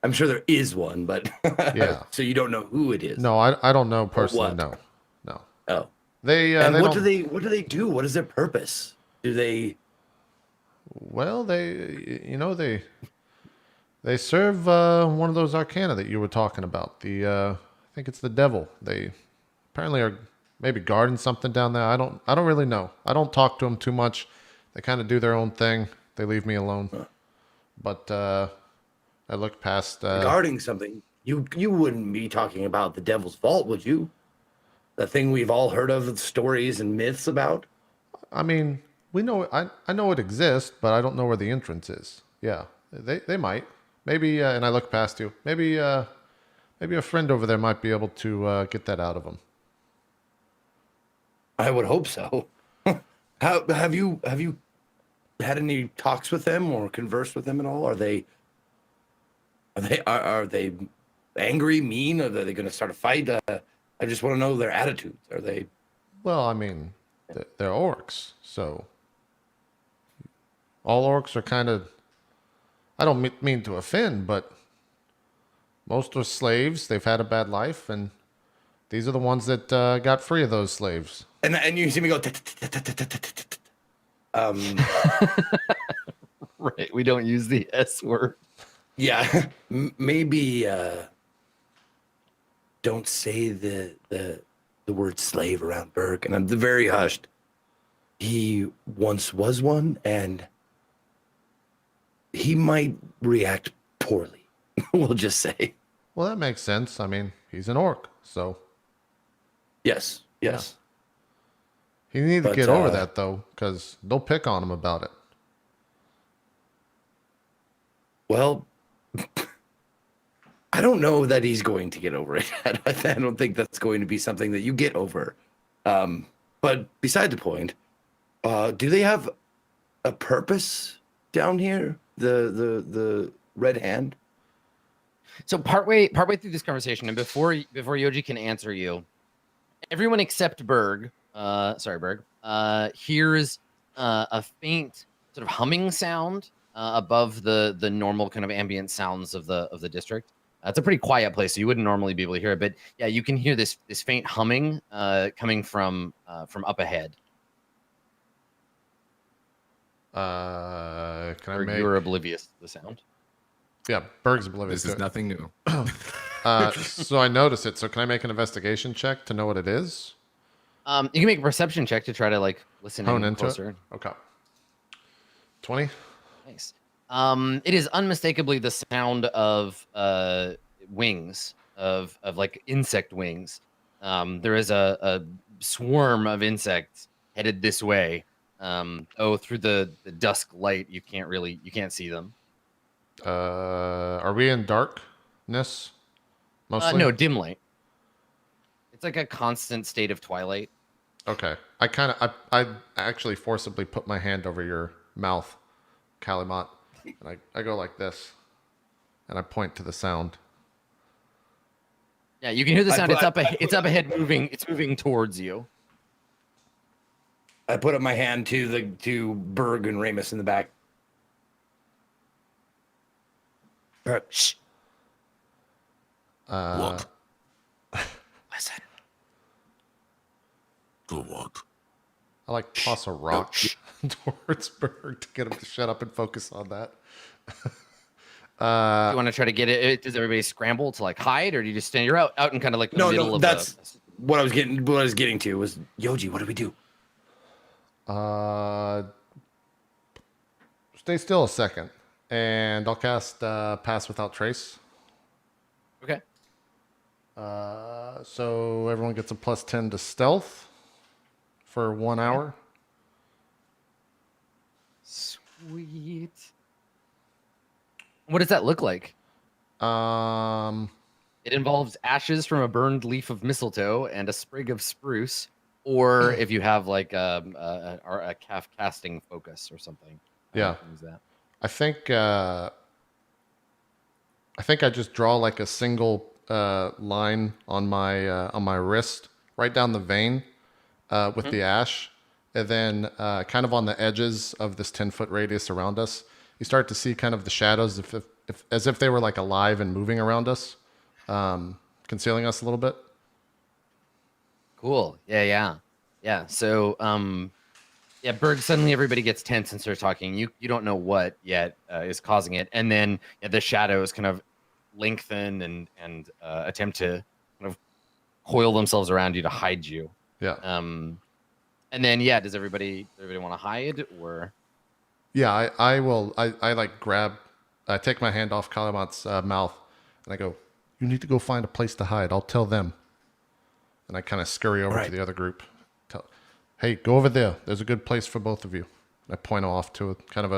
I'm sure there is one, but yeah. So you don't know who it is? No, I don't know personally. What? No. Oh, And what do they do? What is their purpose? Do they? Well, they serve one of those arcana that you were talking about. I think it's the devil. They apparently are maybe guarding something down there. I don't really know. I don't talk to them too much. They kind of do their own thing. They leave me alone. Huh. But I look past guarding something. You wouldn't be talking about the devil's vault, would you? The thing we've all heard of stories and myths about. I mean, we know. I know it exists, but I don't know where the entrance is. Yeah, they might. Maybe, and I look past you. Maybe a friend over there might be able to get that out of them. I would hope so. Have you had any talks with them or conversed with them at all? Are they angry, mean? Are they going to start a fight? I just want to know their attitudes. Are they? Well, I mean, they're orcs, so all orcs are kind of. I don't mean to offend, but most are slaves. They've had a bad life, and these are the ones that got free of those slaves. And you see me go. Right, we don't use the S word. Yeah, maybe don't say the word slave around Berg. And I'm very hushed. He once was one, and he might react poorly. We'll just say. Well, that makes sense. I mean, he's an orc, so. Yes. Yeah. He needs to get over that, though, because they'll pick on him about it. Well, I don't know that he's going to get over it. I don't think that's going to be something that you get over. But beside the point, do they have a purpose down here? The Red Hand? So partway through this conversation, and before Yoji can answer you, everyone except Berg, Berg, hears a faint sort of humming sound above the normal kind of ambient sounds of the district. It's a pretty quiet place, so you wouldn't normally be able to hear it. But yeah, you can hear this faint humming coming from up ahead. Can I Or make? you're oblivious to the sound. Yeah, Berg's oblivious. This is to it. nothing new. So I noticed it. So can I make an investigation check to know what it is? You can make a perception check to try to like listen Hone in into closer. it. Okay. 20. Nice. It is unmistakably the sound of wings of like insect wings. There is a swarm of insects headed this way. Through the dusk light, you can't see them. Are we in darkness? Mostly. No, dim light. It's like a constant state of twilight. Okay. I actually forcibly put my hand over your mouth, Calimot, and I go like this, and I point to the sound. Yeah, you can hear the sound. It's up ahead, moving. It's moving towards you. I put up my hand to Berg and Ramus in the back. Shh. What? Listen. The what? I like toss a rock shh. towards Berg to get him to shut up and focus on that. You want to try to get it? Does everybody scramble to like hide, or do you just stand? You're out in kind of like the middle No, of that's what I was getting to was Yoji. What do we do? Stay still a second, and I'll cast Pass Without Trace. Okay. So everyone gets a +10 to stealth for 1 hour. Sweet. What does that look like? It involves ashes from a burned leaf of mistletoe and a sprig of spruce, or if you have like a calf casting focus or something. Yeah. Use that. I think I just draw like a single line on my wrist, right down the vein, with the ash, and then kind of on the edges of this 10-foot radius around us, you start to see kind of the shadows, as if they were like alive and moving around us, concealing us a little bit. Cool. Yeah. So, Berg, suddenly everybody gets tense and starts talking. You don't know what yet is causing it. And then the shadows kind of lengthen and attempt to kind of coil themselves around you to hide you. Yeah. And then, does everybody want to hide or? Yeah, I will. I like grab, I take my hand off Kalimot's mouth, and I go, "You need to go find a place to hide. I'll tell them." And I kind of scurry over to the other group. Hey, go over there. There's a good place for both of you. And I point off to a kind of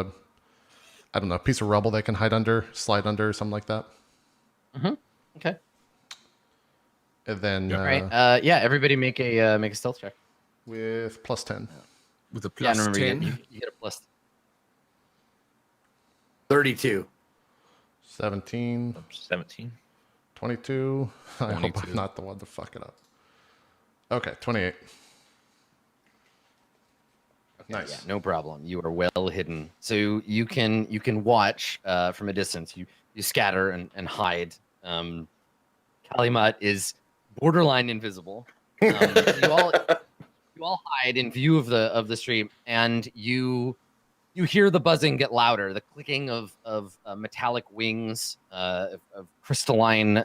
a piece of rubble they can hide under, slide under, something like that. Mm-hmm. Okay. And then, All right. Everybody make a stealth check. with +10. With a Yeah, plus and remember 10. you get a plus. 32. 17, 17. 22. I hope 22. I'm not the one to fuck it up. Okay, 28. Nice. Yeah, no problem. You are well hidden, so you can watch from a distance. You scatter and hide. Calimot is borderline invisible. You all hide in view of the stream, and you hear the buzzing get louder, the clicking of metallic wings, of crystalline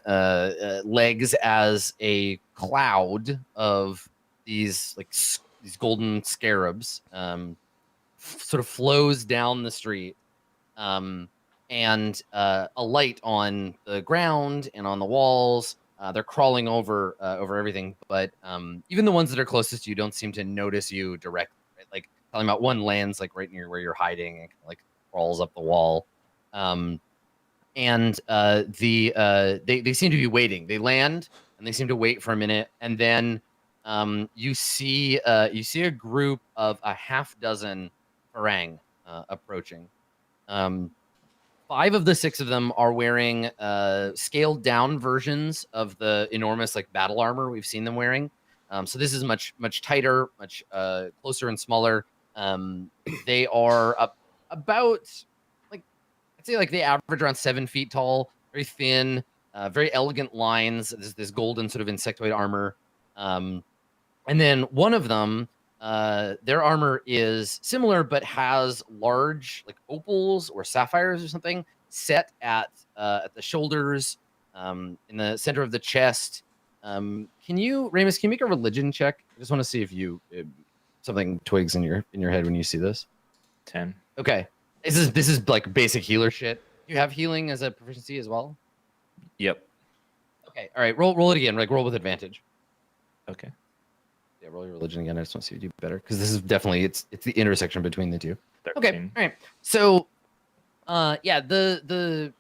legs, as a cloud of these these golden scarabs sort of flows down the street, and a light on the ground and on the walls. They're crawling over everything, but even the ones that are closest to you don't seem to notice you directly. Right? Like, talking about one lands like right near where you're hiding and like crawls up the wall, and they seem to be waiting. They land and they seem to wait for a minute, and then you see a group of a half dozen Farang approaching. 5 of the 6 of them are wearing scaled down versions of the enormous like battle armor we've seen them wearing. So this is much tighter, much closer and smaller. They are about like I'd say like they average around 7 feet tall, very thin, very elegant lines. This golden sort of insectoid armor. And then one of them, their armor is similar but has large like opals or sapphires or something set at the shoulders, in the center of the chest. Can you, Ramus? Can you make a religion check? I just want to see if you something twigs in your head when you see this. 10. Okay, this is like basic healer shit. You have healing as a proficiency as well. Yep. Okay, all right. Roll it again. Like roll with advantage. Okay. Yeah, roll your religion again. I just want to see if you do better because this is definitely it's the intersection between the two. 13. Okay, all right. So, yeah, the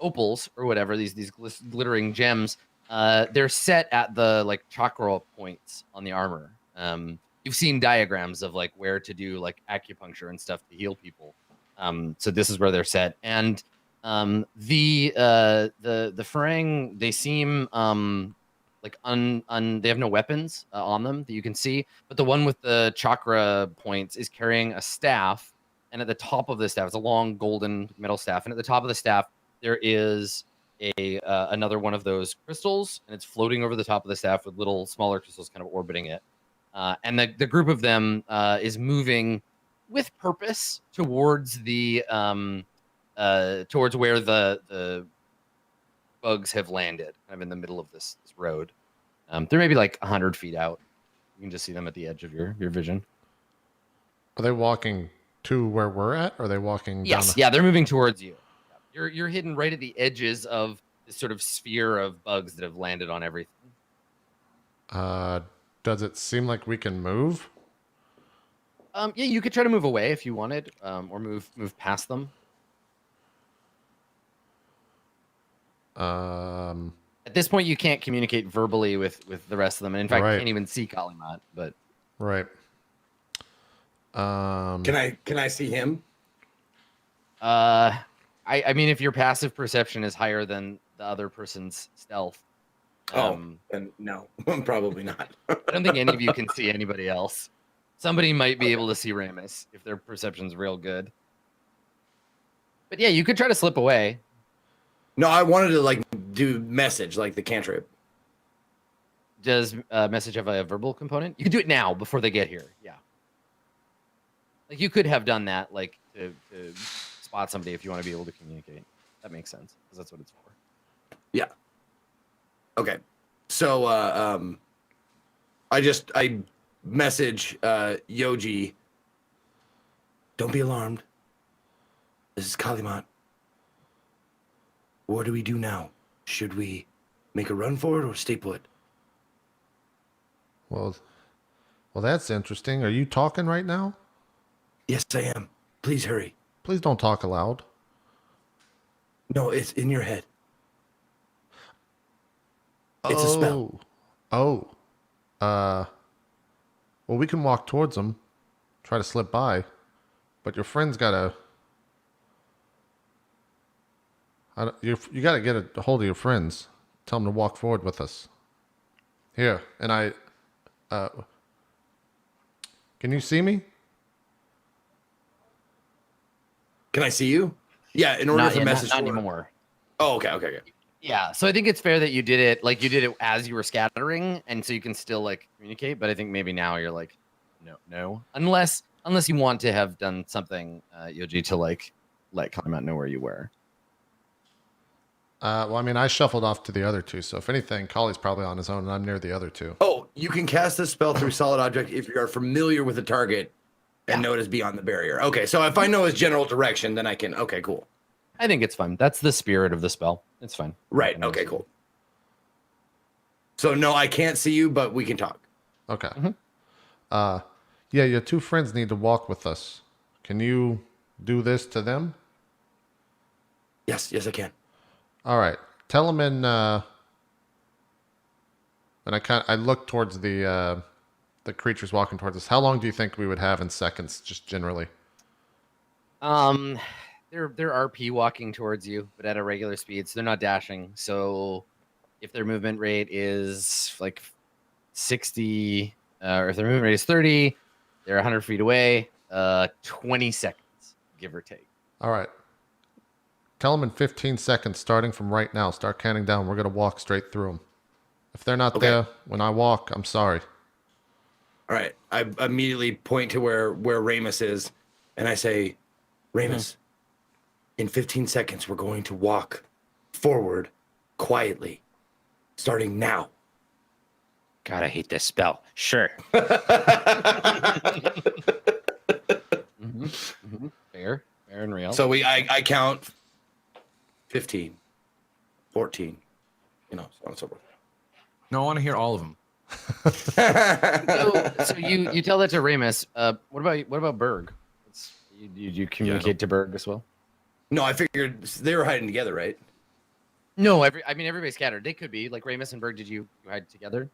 opals or whatever these glittering gems, they're set at the like chakra points on the armor. You've seen diagrams of like where to do like acupuncture and stuff to heal people. So this is where they're set, and the Farang, they seem like they have no weapons on them that you can see, but the one with the chakra points is carrying a staff, and at the top of the staff, it's a long golden metal staff, and at the top of the staff there is a another one of those crystals, and it's floating over the top of the staff with little smaller crystals kind of orbiting it. And the group of them is moving with purpose towards the towards where the bugs have landed, kind of in the middle of this road. They're maybe like 100 feet out. You can just see them at the edge of your vision. Are they walking to where we're at? Or are they walking down? Yes, yeah, they're moving towards you. You're hidden right at the edges of this sort of sphere of bugs that have landed on everything. Does it seem like we can move? Yeah, you could try to move away if you wanted, or move past them. At this point, you can't communicate verbally with the rest of them, and in fact, Right. you can't even see Kalimat. But Right. Can I see him? I mean, if your passive perception is higher than the other person's stealth, And no, probably not. I don't think any of you can see anybody else. Somebody might be able to see Ramus if their perception's real good. But yeah, you could try to slip away. No, I wanted to like do message like the cantrip. Does message have a verbal component? You can do it now before they get here. Yeah. Like you could have done that, like to spot somebody if you want to be able to communicate. That makes sense because that's what it's for. Yeah. Okay. So I message Yoji. Don't be alarmed. This is Kalimat. What do we do now? Should we make a run for it or stay put? Well, that's interesting. Are you talking right now? Yes, I am. Please hurry. Please don't talk aloud. No, it's in your head. It's a spell. Oh. Well, we can walk towards them, try to slip by, but your friend's gotta. You gotta get a hold of your friends. Tell them to walk forward with us. Here, and I. Can you see me? Can I see you? Yeah, in order Not for yet, message not to work. anymore. Oh, okay. Yeah, so I think it's fair that you did it as you were scattering, and so you can still like communicate. But I think maybe now you're like, no, unless you want to have done something, Yoji, to like let Kalimat know where you were. Well, I mean, I shuffled off to the other two, so if anything, Kali's probably on his own, and I'm near the other two. Oh, you can cast this spell through solid object if you are familiar with the target and know it is beyond the barrier. Okay, so if I know his general direction, then I can. Okay, cool. I think it's fine. That's the spirit of the spell. It's fine. Right. Okay, cool. So no, I can't see you, but we can talk. Okay. Mhm. Yeah, your two friends need to walk with us. Can you do this to them? Yes, I can. All right. Tell them in. And I look towards the creatures walking towards us. How long do you think we would have in seconds, just generally? They're RP walking towards you, but at a regular speed, so they're not dashing. So if their movement rate is like 60, or if their movement rate is 30, They're 100 feet away. 20 seconds, give or take. All right. Tell them in 15 seconds, starting from right now. Start counting down. We're going to walk straight through them. If they're not there when I walk, I'm sorry. All right. I immediately point to where Ramus is, and I say, Ramus, in 15 seconds, we're going to walk forward quietly, starting now. God, I hate this spell. Sure. Fair and real. So I count 15, 14, so on and so forth. No, I want to hear all of them. So you tell that to Ramus. What about Berg? You communicate to Berg as well? No, I figured they were hiding together, right? No, everybody's scattered. They could be like Ramus and Berg. Did you hide together?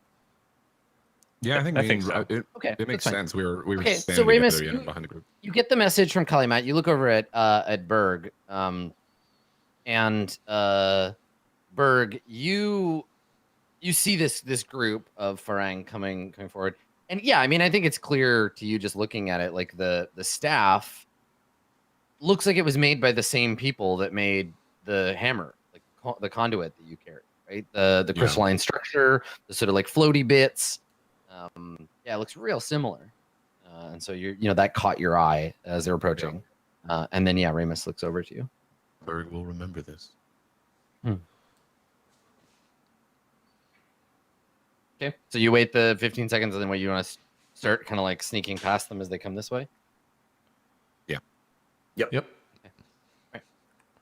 Yeah, I think so. It makes sense. We were Okay, standing so Ramus, together behind the group. You get the message from Kalimat. You look over at Berg, and Berg, you see this group of Farang coming forward, and yeah, I mean, I think it's clear to you just looking at it, like the staff looks like it was made by the same people that made the hammer, like the conduit that you carry, right? The crystalline structure, the sort of like floaty bits. Yeah, it looks real similar. And so that caught your eye as they're approaching. And then Ramus looks over to you. Berg will remember this. Okay. So you wait the 15 seconds, and then you want to start kind of like sneaking past them as they come this way? Yeah. Yep.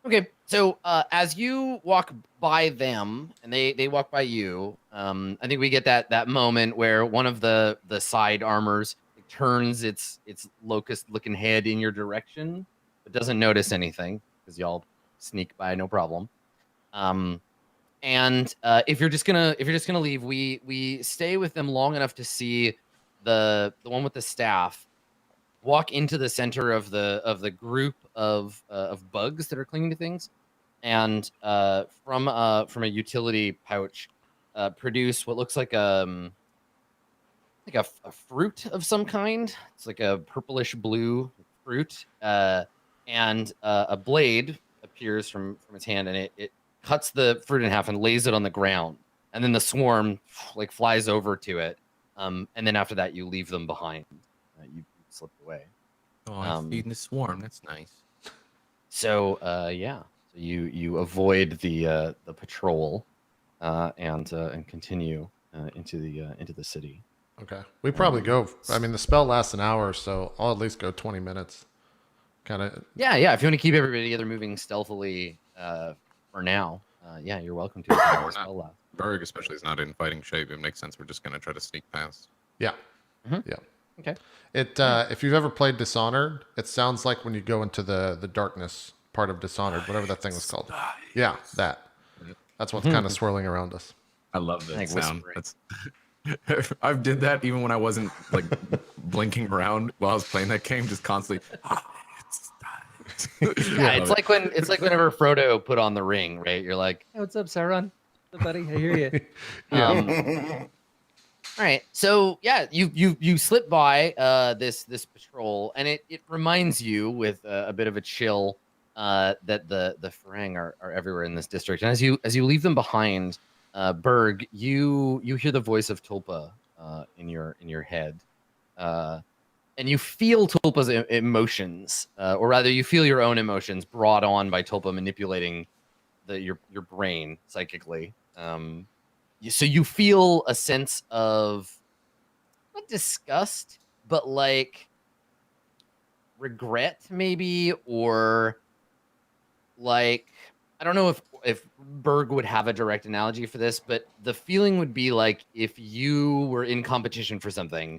Okay. So as you walk by them and they walk by you, I think we get that moment where one of the side armors turns its locust-looking head in your direction, but doesn't notice anything because y'all sneak by no problem. And if you're just gonna leave, we stay with them long enough to see the one with the staff walk into the center of the group of bugs that are clinging to things, and from a utility pouch produce what looks like a fruit of some kind. It's like a purplish blue fruit, and a blade appears from its hand, and it cuts the fruit in half and lays it on the ground, and then the swarm like flies over to it, and then after that you leave them behind. You slipped away. Oh, I'm feeding the swarm. That's nice. So so you avoid the patrol and continue into the city. Okay. We probably go. I mean, the spell lasts an hour, so I'll at least go 20 minutes. Kind of. Yeah. If you want to keep everybody together moving stealthily for now, you're welcome to. We're not, Berg especially is not in fighting shape. It makes sense. We're just going to try to sneak past. Yeah. Mhm. Yeah. Okay. If you've ever played Dishonored, it sounds like when you go into the darkness part of Dishonored, whatever that thing was called. Yeah, that. That's what's kind of swirling around us. I love that Like sound. whispering. I did that even when I wasn't like blinking around while I was playing that game, just constantly. Yeah, it's like whenever Frodo put on the ring, right? You're like, hey, what's up, Sauron? What's up, buddy? I hear you. All right, so yeah, you slip by this patrol, and it reminds you with a bit of a chill that the Farang are everywhere in this district. And as you leave them behind, Berg, you hear the voice of Tulpa in your head, and you feel Tulpa's emotions, or rather, you feel your own emotions brought on by Tulpa manipulating your brain psychically. So you feel a sense of not disgust, but like regret, maybe, or like I don't know if Berg would have a direct analogy for this, but the feeling would be like if you were in competition for something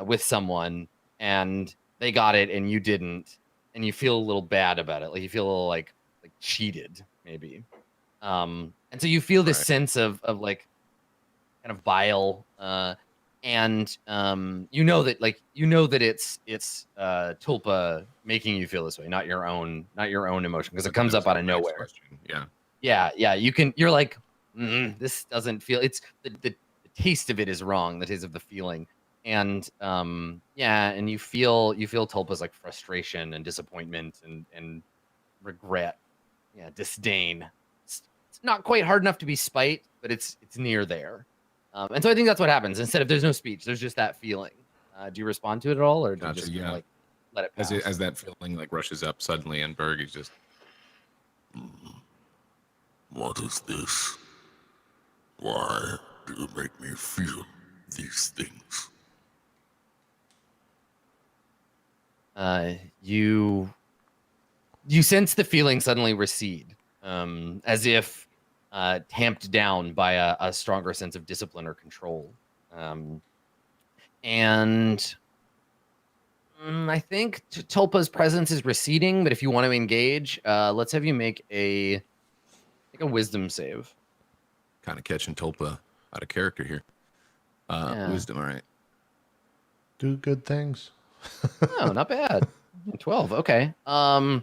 with someone and they got it and you didn't, and you feel a little bad about it, like you feel a little like cheated, maybe. And so you feel this sense of like kind of bile, and you know that it's Tulpa making you feel this way, not your own emotion, because it comes up out of nowhere. Yeah. You're like, this doesn't feel. It's the taste of it is wrong. The taste of the feeling. and yeah, and you feel Tulpa's like frustration and disappointment and regret, yeah, disdain. It's not quite hard enough to be spite, but it's near there. And so I think that's what happens. Instead of there's no speech, there's just that feeling. Do you respond to it at all, or do you Gotcha, just yeah. like let it pass? As that feeling like rushes up suddenly, and Berg is just, What is this? Why do you make me feel these things? You sense the feeling suddenly recede, as if tamped down by a stronger sense of discipline or control. And I think Tulpa's presence is receding, but if you want to engage, let's have you make a wisdom save. kind of catching Tulpa out of character here. Yeah. Wisdom, all right. Do good things. Oh, not bad. 12. Okay. Might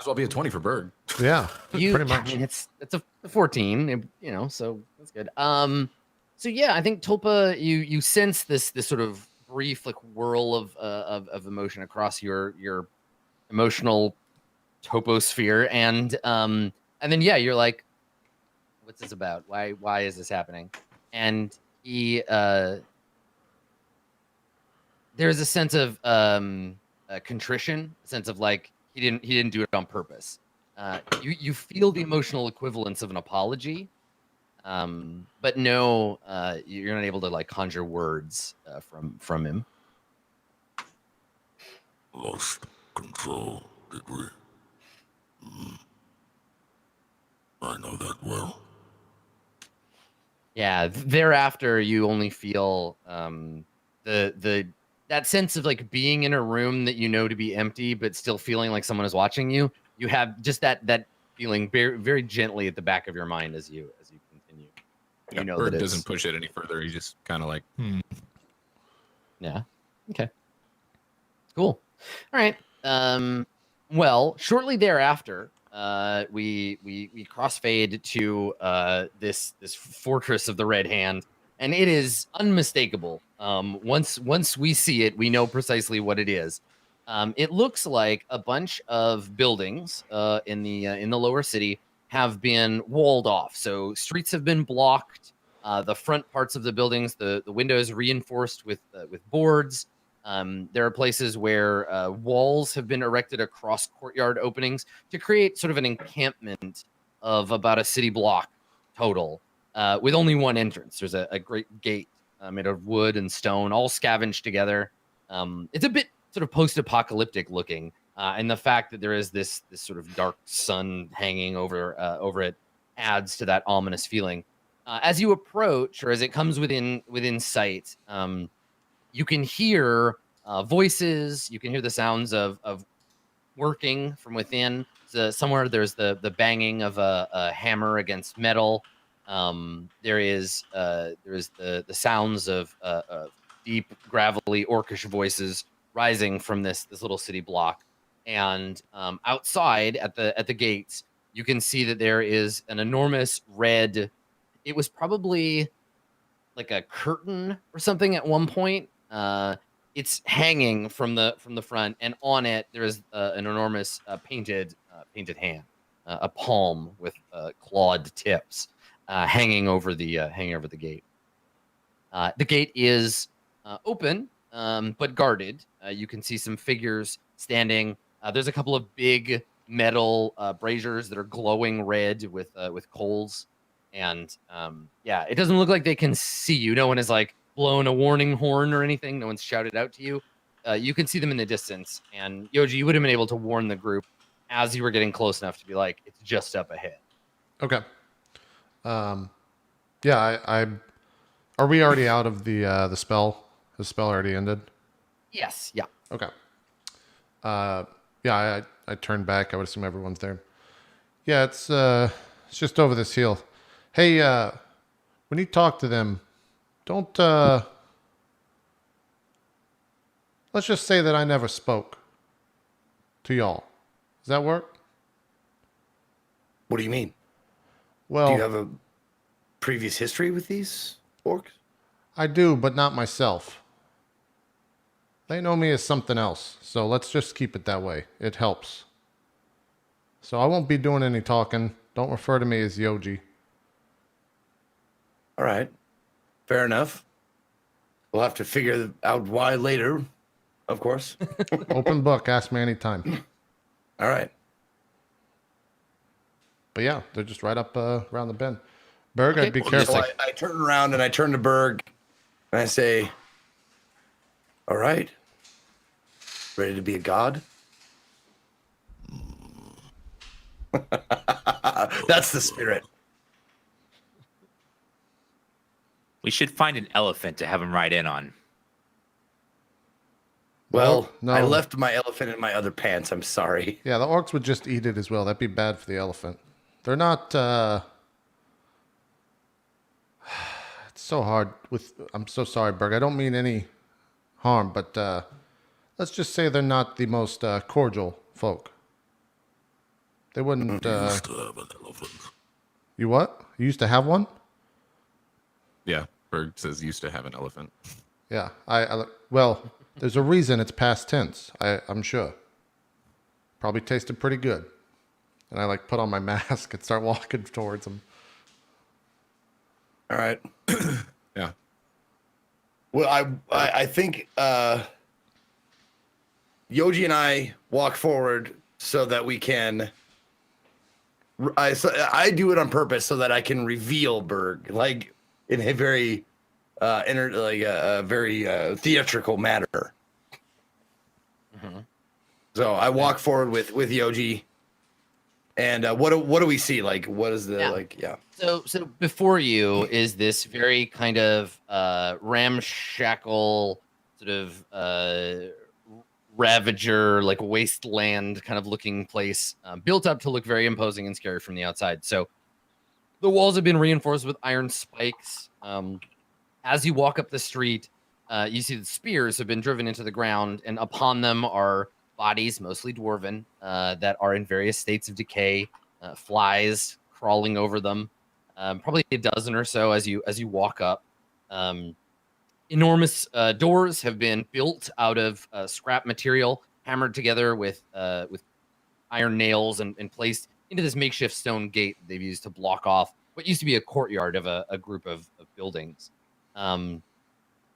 as well be a 20 for Berg. Yeah, You, pretty I much. mean, it's a 14, so that's good. So yeah, I think Tulpa, you sense this sort of brief like whirl of emotion across your emotional toposphere, and then yeah, you're like, what's this about? Why is this happening? And he there's a sense of contrition, a sense of like he didn't do it on purpose. You feel the emotional equivalence of an apology, but no, you're not able to like conjure words from him. Lost control, did we? I know that well. Yeah, thereafter you only feel that sense of like being in a room that you know to be empty, but still feeling like someone is watching you. You have just that feeling very, very gently at the back of your mind as you continue. Yeah, You know Berg that it's, doesn't push it any further. He just kind of like, yeah. Okay. Cool. All right. Well, shortly thereafter, we crossfade to this fortress of the Red Hand, and it is unmistakable. Once we see it, we know precisely what it is. It looks like a bunch of buildings in the lower city have been walled off. So streets have been blocked. The front parts of the buildings, the windows reinforced with boards. There are places where walls have been erected across courtyard openings to create sort of an encampment of about a city block total, with only one entrance. There's a great gate made of wood and stone, all scavenged together. It's a bit sort of post-apocalyptic looking, and the fact that there is this sort of dark sun hanging over it adds to that ominous feeling. As you approach, or as it comes within sight, you can hear voices. You can hear the sounds of working from within. So somewhere there's the banging of a hammer against metal. There is the sounds of deep, gravelly, orcish voices rising from this little city block. And outside at the gates, you can see that there is an enormous red. It was probably like a curtain or something at one point. It's hanging from the front, and on it there is an enormous painted hand, a palm with clawed tips, hanging over the gate. The gate is open, but guarded. You can see some figures standing. There's a couple of big metal braziers that are glowing red with coals. And yeah, it doesn't look like they can see you. No one has like blown a warning horn or anything. No one's shouted out to you. You can see them in the distance. And Yoji, you would have been able to warn the group as you were getting close enough to be like, it's just up ahead. Okay. Yeah, I are we already out of the spell? The spell already ended? Yes. Yeah. Okay. Yeah, I turned back. I would assume everyone's there. Yeah, it's just over this hill. Hey, when you talk to them, don't let's just say that I never spoke to y'all. Does that work? What do you mean? Well, Do you have a previous history with these orcs? I do, but not myself. They know me as something else, so let's just keep it that way. It helps. So I won't be doing any talking. Don't refer to me as Yoji. All right. Fair enough. We'll have to figure out why later, of course. Open book, ask me anytime. All right. But yeah, they're just right up around the bend. Berg, Okay. I'd be So careful. I turn around and I turn to Berg and I say, all right. Ready to be a god? That's the spirit. We should find an elephant to have him ride in on. Well, No. I left my elephant in my other pants. I'm sorry. Yeah, the orcs would just eat it as well. That'd be bad for the elephant. They're not. It's so hard with. I'm so sorry, Berg. I don't mean any harm, but let's just say they're not the most cordial folk. They wouldn't. Used to have an elephant. You what? You used to have one? Yeah, Berg says used to have an elephant. Yeah. Well, there's a reason it's past tense. I'm sure. Probably tasted pretty good. And I like put on my mask and start walking towards them. All right. Yeah. Well, I think Yoji and I walk forward so that we can. I do it on purpose so that I can reveal Berg, like in a very, a very theatrical manner. So I walk forward with Yoji, and what do we see? Like, what is the Yeah. So before you is this very kind of ramshackle sort of ravager, like wasteland kind of looking place, built up to look very imposing and scary from the outside. So the walls have been reinforced with iron spikes. As you walk up the street, you see the spears have been driven into the ground, and upon them are bodies, mostly dwarven, that are in various states of decay. Flies crawling over them. Probably a dozen or so as you walk up. Enormous doors have been built out of scrap material, hammered together with iron nails and placed into this makeshift stone gate they've used to block off what used to be a courtyard of a group of buildings. And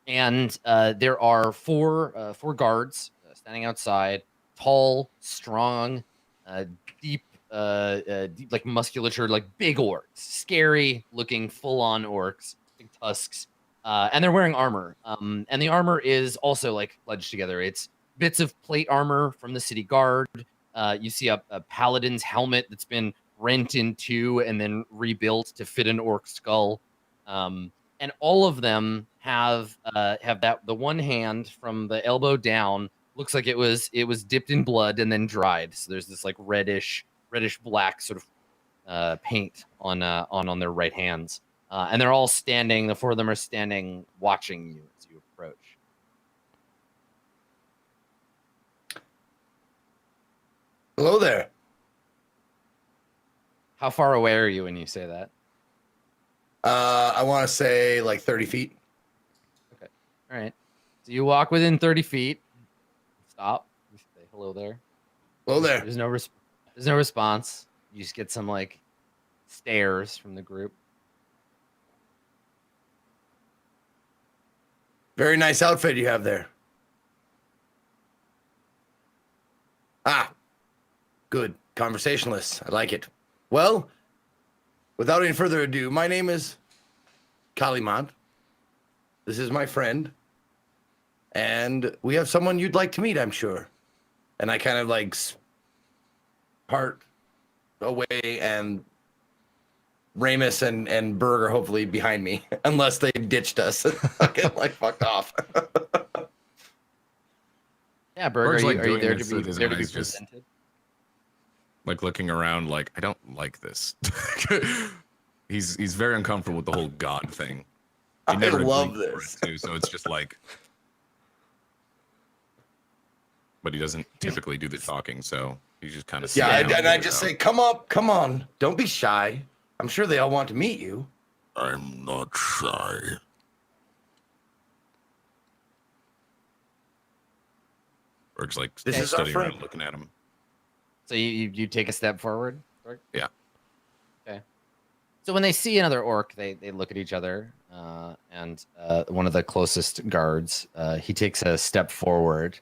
there are four guards standing outside, tall, strong, deep, like musculature, like big orcs, scary looking, full on orcs, big tusks. And they're wearing armor. And the armor is also like pledged together. It's bits of plate armor from the city guard. You see a paladin's helmet that's been rent in two and then rebuilt to fit an orc skull. And all of them have the one hand from the elbow down looks like it was dipped in blood and then dried. So there's this like reddish black sort of paint on their right hands. And they're all standing, the four of them are standing watching you as you approach. Hello there. How far away are you when you say that? I want to say like 30 feet. Okay. All right. So you walk within 30 feet. Stop. You say hello there. Hello there. There's no response. You just get some like stares from the group. Very nice outfit you have there. Ah, good. Conversationalist. I like it. Well, without any further ado, my name is Kalimant. This is my friend. And we have someone you'd like to meet, I'm sure. And I kind of like part away, and Ramus and Berg are hopefully behind me, unless they ditched us and like fucked off. Yeah, Berg, Berg's, are like, you doing there this to be with his there to be eyes just- presented? Like looking around, like I don't like this. he's very uncomfortable with the whole god thing. He I never love agreed for this. it, too, so it's just like. But he doesn't typically do the talking, so he's just kind of. Yeah, and I just say, come on, don't be shy. I'm sure they all want to meet you. I'm not shy. Berg's like This is our studying around friend. looking at him. So you take a step forward. Orc? Yeah. Okay. So when they see another orc, they look at each other, and one of the closest guards, he takes a step forward,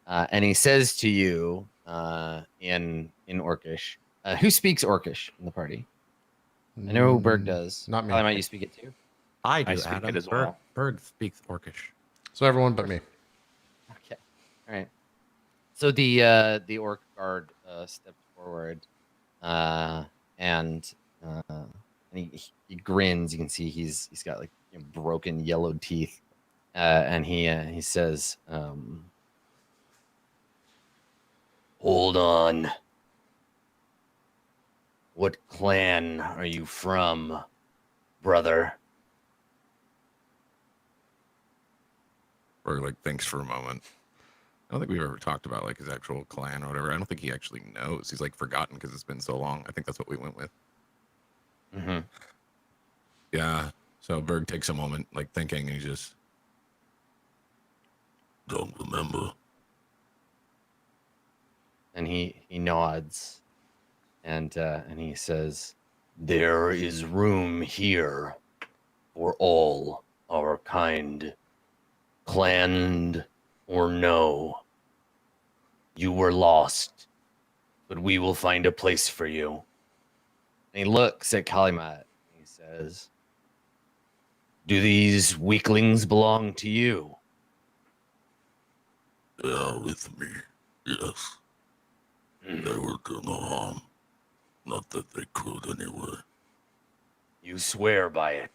and he says to you, in Orcish, who speaks Orcish in the party? I know Berg does. Not me. Probably might you speak it too. I do, I speak Adam. it as well. Berg speaks Orcish. So everyone but me. Okay. All right. So the orc guard steps forward, and he grins. You can see he's got like broken yellow teeth, and he says, "Hold on. What clan are you from, brother?" Berg like thinks for a moment. I don't think we've ever talked about like his actual clan or whatever. I don't think he actually knows. He's like forgotten because it's been so long. I think that's what we went with. Mm-hmm. Yeah. So Berg takes a moment, like thinking, and he just Don't remember. And he nods, and he says, "There is room here for all our kind, clanned or no. You were lost, but we will find a place for you." And he looks at Kalimat and he says, "Do these weaklings belong to you?" They are with me. Yes. They will do no harm. Not that they could anyway. You swear by it.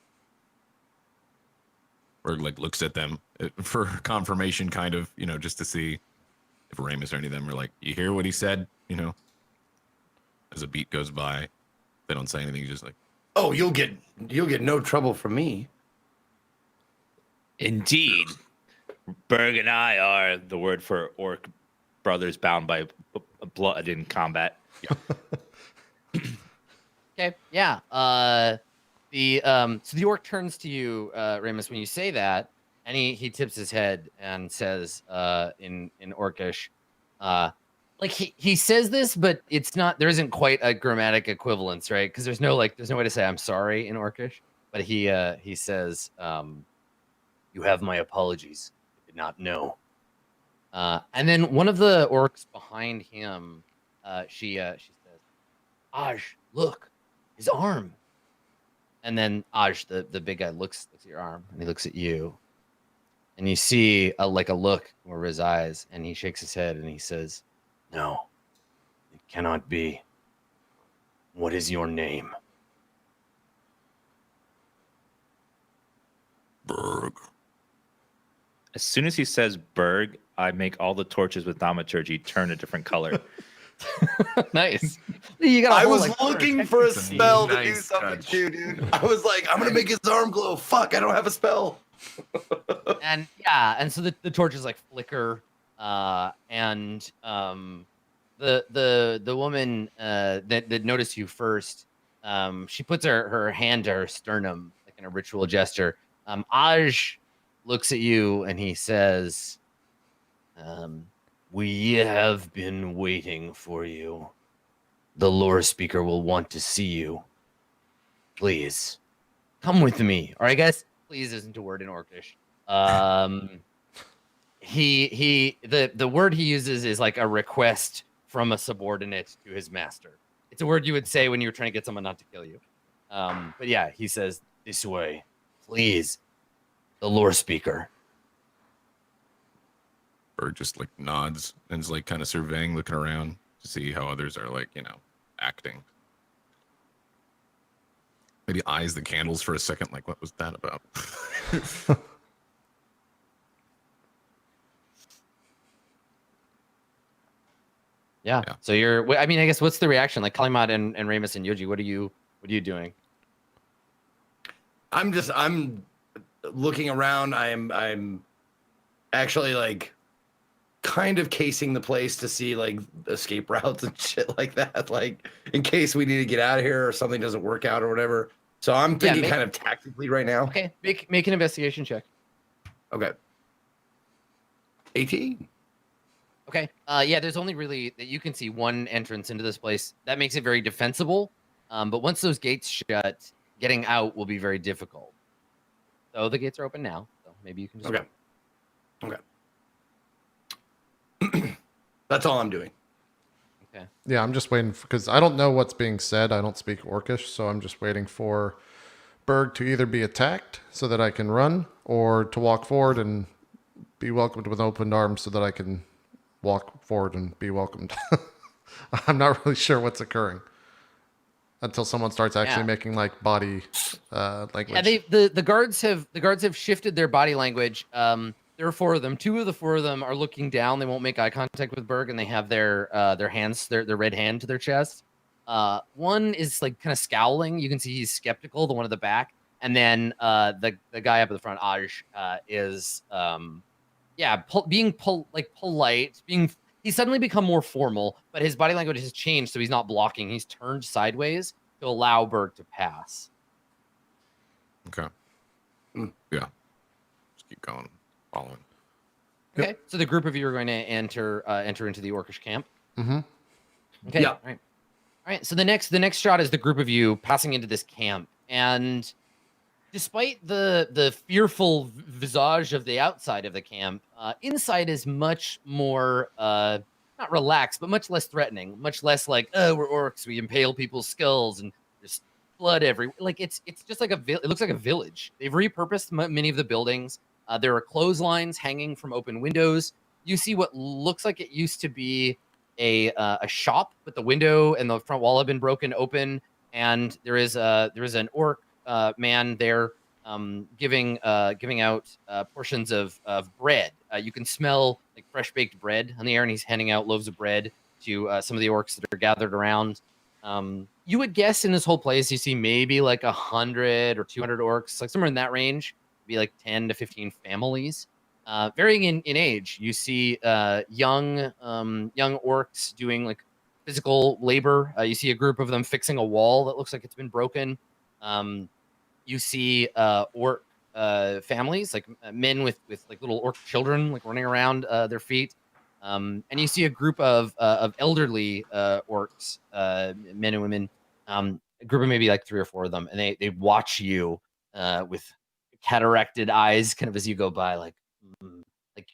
Berg like looks at them for confirmation, kind of, just to see if Ramus or any of them are like, you hear what he said, as a beat goes by. They don't say anything. He's just like, Oh, you'll get no trouble from me. Indeed. Berg and I are the word for orc brothers bound by blood in combat. Okay, yeah. So the orc turns to you, Ramus, when you say that, and he tips his head and says, in Orcish, like he says this, but it's not. There isn't quite a grammatic equivalence, right? Because there's no way to say I'm sorry in Orcish. But he says, "You have my apologies. I did not know." And then one of the orcs behind him, she says, "Aj, look, his arm." And then Aj, the big guy, looks at your arm, and he looks at you, and you see a look over his eyes, and he shakes his head, and he says, "No, it cannot be. What is your name?" Berg. As soon as he says Berg, I make all the torches with thaumaturgy turn a different color. Nice. You got. I was looking for a spell to do Nice something touch. too, dude. I was like, I'm gonna make his arm glow. Fuck, I don't have a spell. And yeah, and so the torches like flicker, and the woman that noticed you first, she puts her hand to her sternum like in a ritual gesture. Aj looks at you and he says, "We have been waiting for you. The lore speaker will want to see you. Please come with me." Or I guess please isn't a word in Orcish. The word he uses is like a request from a subordinate to his master. It's a word you would say when you were trying to get someone not to kill you. But yeah, he says, "This way, please, the lore speaker." Berg just like nods and is like kind of surveying, looking around to see how others are like, acting. Maybe eyes the candles for a second, like, what was that about? Yeah. Yeah. So I mean, I guess what's the reaction? Like Kalimat and Ramus and Yoji, what are you doing? I'm looking around. I'm actually like kind of casing the place to see like escape routes and shit like that, like in case we need to get out of here or something doesn't work out or whatever. So I'm thinking kind of tactically right now. Okay, make an investigation check. Okay. 18. Okay. Yeah, there's only really that you can see one entrance into this place. That makes it very defensible. But once those gates shut, getting out will be very difficult. So the gates are open now. So maybe you can just Okay. Okay. That's all I'm doing. Okay. Yeah, I'm just waiting because I don't know what's being said. I don't speak Orcish, so I'm just waiting for Berg to either be attacked so that I can run, or to walk forward and be welcomed with open arms so that I can walk forward and be welcomed. I'm not really sure what's occurring until someone starts actually Yeah. making like body language. Yeah, the guards have shifted their body language. There are 4 of them. 2 of the 4 of them are looking down. They won't make eye contact with Berg, and they have their hands, their red hand to their chest. One is like kind of scowling. You can see he's skeptical. The one at the back, and then the guy up at the front, Aj, is being polite. He's suddenly become more formal, but his body language has changed, so he's not blocking. He's turned sideways to allow Berg to pass. Okay. Yeah. Just keep going, following. Okay, so the group of you are going to enter into the Orcish camp. Mm-hmm. Okay. Yeah. All right. So the next shot is the group of you passing into this camp, and despite the fearful visage of the outside of the camp, inside is much more not relaxed, but much less threatening, much less like, oh, we're orcs, we impale people's skulls and there's blood everywhere. Like it's just like it looks like a village. They've repurposed many of the buildings. There are clotheslines hanging from open windows. You see what looks like it used to be a shop, but the window and the front wall have been broken open, and there is an orc man there giving out portions of bread. You can smell like fresh baked bread on the air, and he's handing out loaves of bread to some of the orcs that are gathered around. You would guess in this whole place you see maybe like 100 or 200 orcs, like somewhere in that range. Be like 10 to 15 families, varying in age. You see young orcs doing like physical labor. You see a group of them fixing a wall that looks like it's been broken. You see orc families, like men with like little orc children, like running around their feet. And you see a group of elderly orcs, men and women, a group of maybe like 3 or 4 of them, and they watch you with cataracted eyes, kind of as you go by, like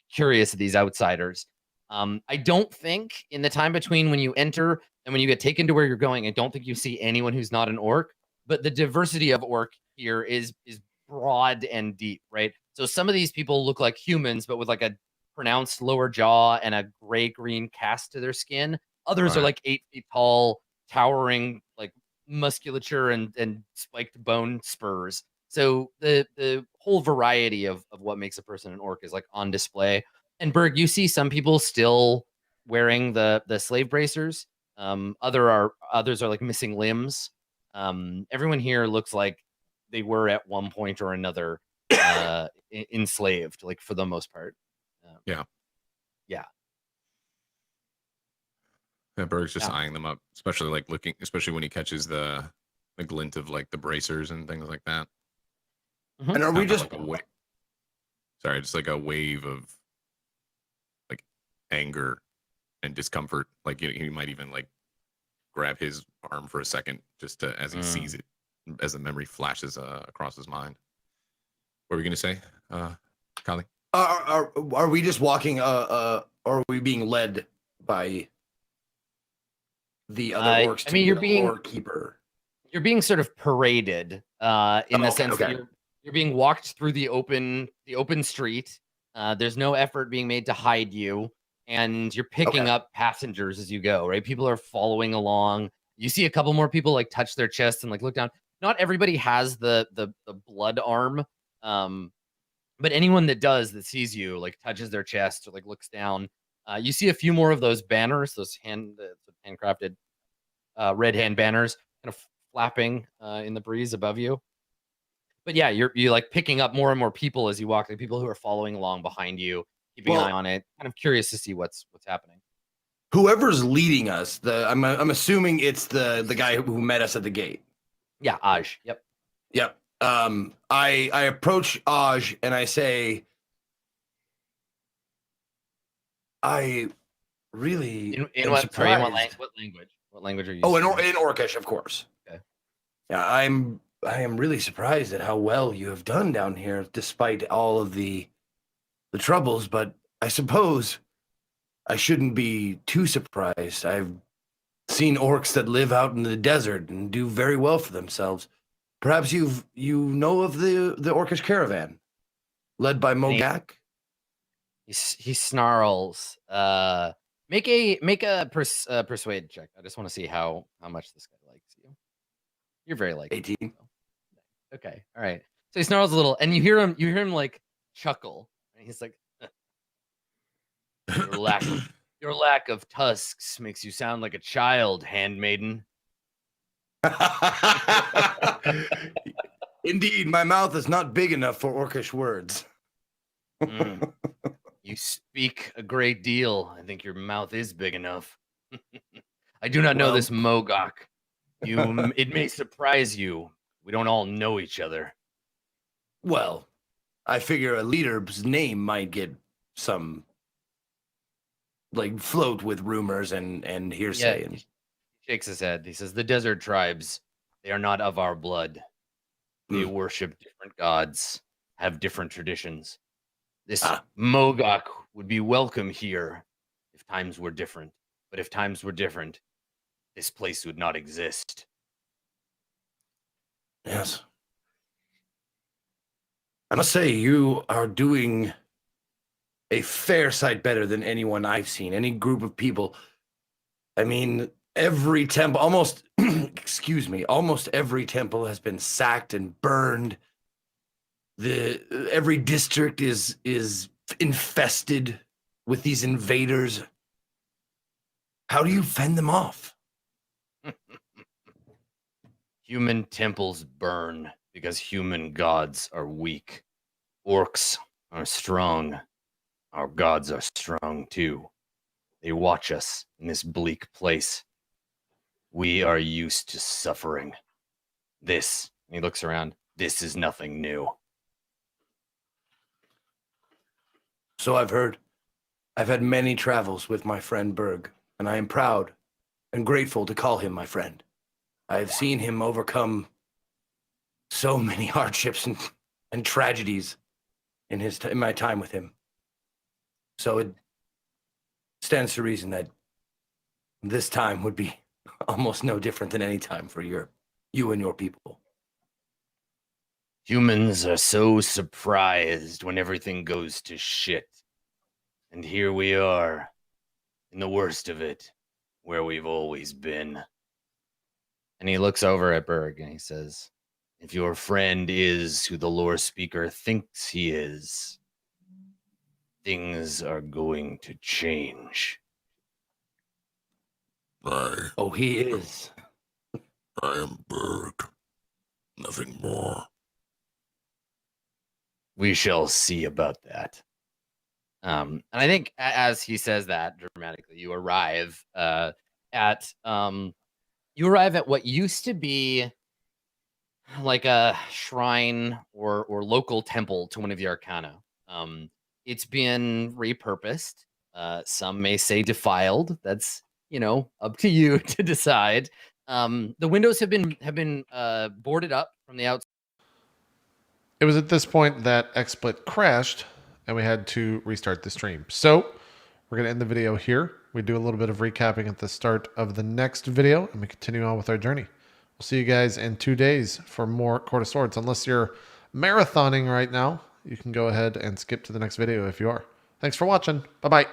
curious of these outsiders. I don't think in the time between when you enter and when you get taken to where you're going, I don't think you see anyone who's not an orc. But the diversity of orc here is broad and deep, right? So some of these people look like humans, but with like a pronounced lower jaw and a gray-green cast to their skin. Others are Right. like 8 feet tall, towering, like musculature and spiked bone spurs. So the whole variety of what makes a person an orc is like on display. And Berg, you see some people still wearing the slave bracers. Others are like missing limbs. Everyone here looks like they were at one point or another enslaved, like for the most part. Yeah. Yeah. Yeah, Berg's just Yeah. eyeing them up, especially like looking, especially when he catches the glint of like the bracers and things like that. And are we Kinda just like sorry, just like a wave of like anger and discomfort. Like he might even like grab his arm for a second just to as he sees it, as the memory flashes across his mind. What were we gonna say, Kali? are we just walking or are we being led by the other orcs? I mean, you're being orc keeper. You're being sort of paraded in the okay, sense that you're being walked through the open street. There's no effort being made to hide you, and you're picking up passengers as you go, right? People are following along. You see a couple more people like touch their chest and like look down. Not everybody has the blood arm, but anyone that does, that sees you, like touches their chest or like looks down. You see a few more of those banners, those handcrafted red hand banners, kind of flapping in the breeze above you. But yeah, you're like picking up more and more people as you walk, like people who are following along behind you, keeping an eye on it, kind of curious to see what's happening. Whoever's leading us, I'm assuming it's the guy who met us at the gate. Yeah, Aj. Yep. Yep. I approach Aj and I say, I really In am what? Sorry, in what, surprised. what language? What language are you? Oh, speaking? in Orcish, of course. Okay. Yeah, I am really surprised at how well you have done down here, despite all of the troubles. But I suppose I shouldn't be too surprised. I've seen orcs that live out in the desert and do very well for themselves. Perhaps you know of the Orcish caravan, led by Mogak. He snarls. Make a persuade check. I just want to see how much this guy likes you. You're very likable. 18. So. Okay. All right. So he snarls a little, and you hear him like chuckle, and he's like, your lack of tusks makes you sound like a child, handmaiden. Indeed, my mouth is not big enough for Orcish words. You speak a great deal. I think your mouth is big enough. I do not know this Mogok. It may surprise you. We don't all know each other. Well, I figure a leader's name might get some like float with rumors and hearsay. Yeah, he shakes his head. He says, "The desert tribes, they are not of our blood. They worship different gods, have different traditions. This Mogok would be welcome here if times were different. But if times were different, this place would not exist." Yes. I must say, you are doing a fair sight better than anyone I've seen, any group of people. I mean, every temple, almost, excuse me, almost every temple has been sacked and burned. Every district is infested with these invaders. How do you fend them off? Human temples burn because human gods are weak. Orcs are strong. Our gods are strong too. They watch us in this bleak place. We are used to suffering. This, and he looks around, this is nothing new. So I've heard. I've had many travels with my friend Berg, and I am proud and grateful to call him my friend. I have seen him overcome so many hardships and tragedies in my time with him. So it stands to reason that this time would be almost no different than any time for you and your people. Humans are so surprised when everything goes to shit. And here we are, in the worst of it, where we've always been. And he looks over at Berg and he says, if your friend is who the lore speaker thinks he is, things are going to change. Oh, he is. I am Berg. Nothing more. We shall see about that. And I think as he says that dramatically, you arrive at what used to be like a shrine or local temple to one of the arcana. It's been repurposed. Some may say defiled. That's, up to you to decide. The windows have been boarded up from the outside. It was at this point that XSplit crashed and we had to restart the stream. So we're going to end the video here. We do a little bit of recapping at the start of the next video and we continue on with our journey. We'll see you guys in 2 days for more Court of Swords. Unless you're marathoning right now, you can go ahead and skip to the next video if you are. Thanks for watching. Bye-bye.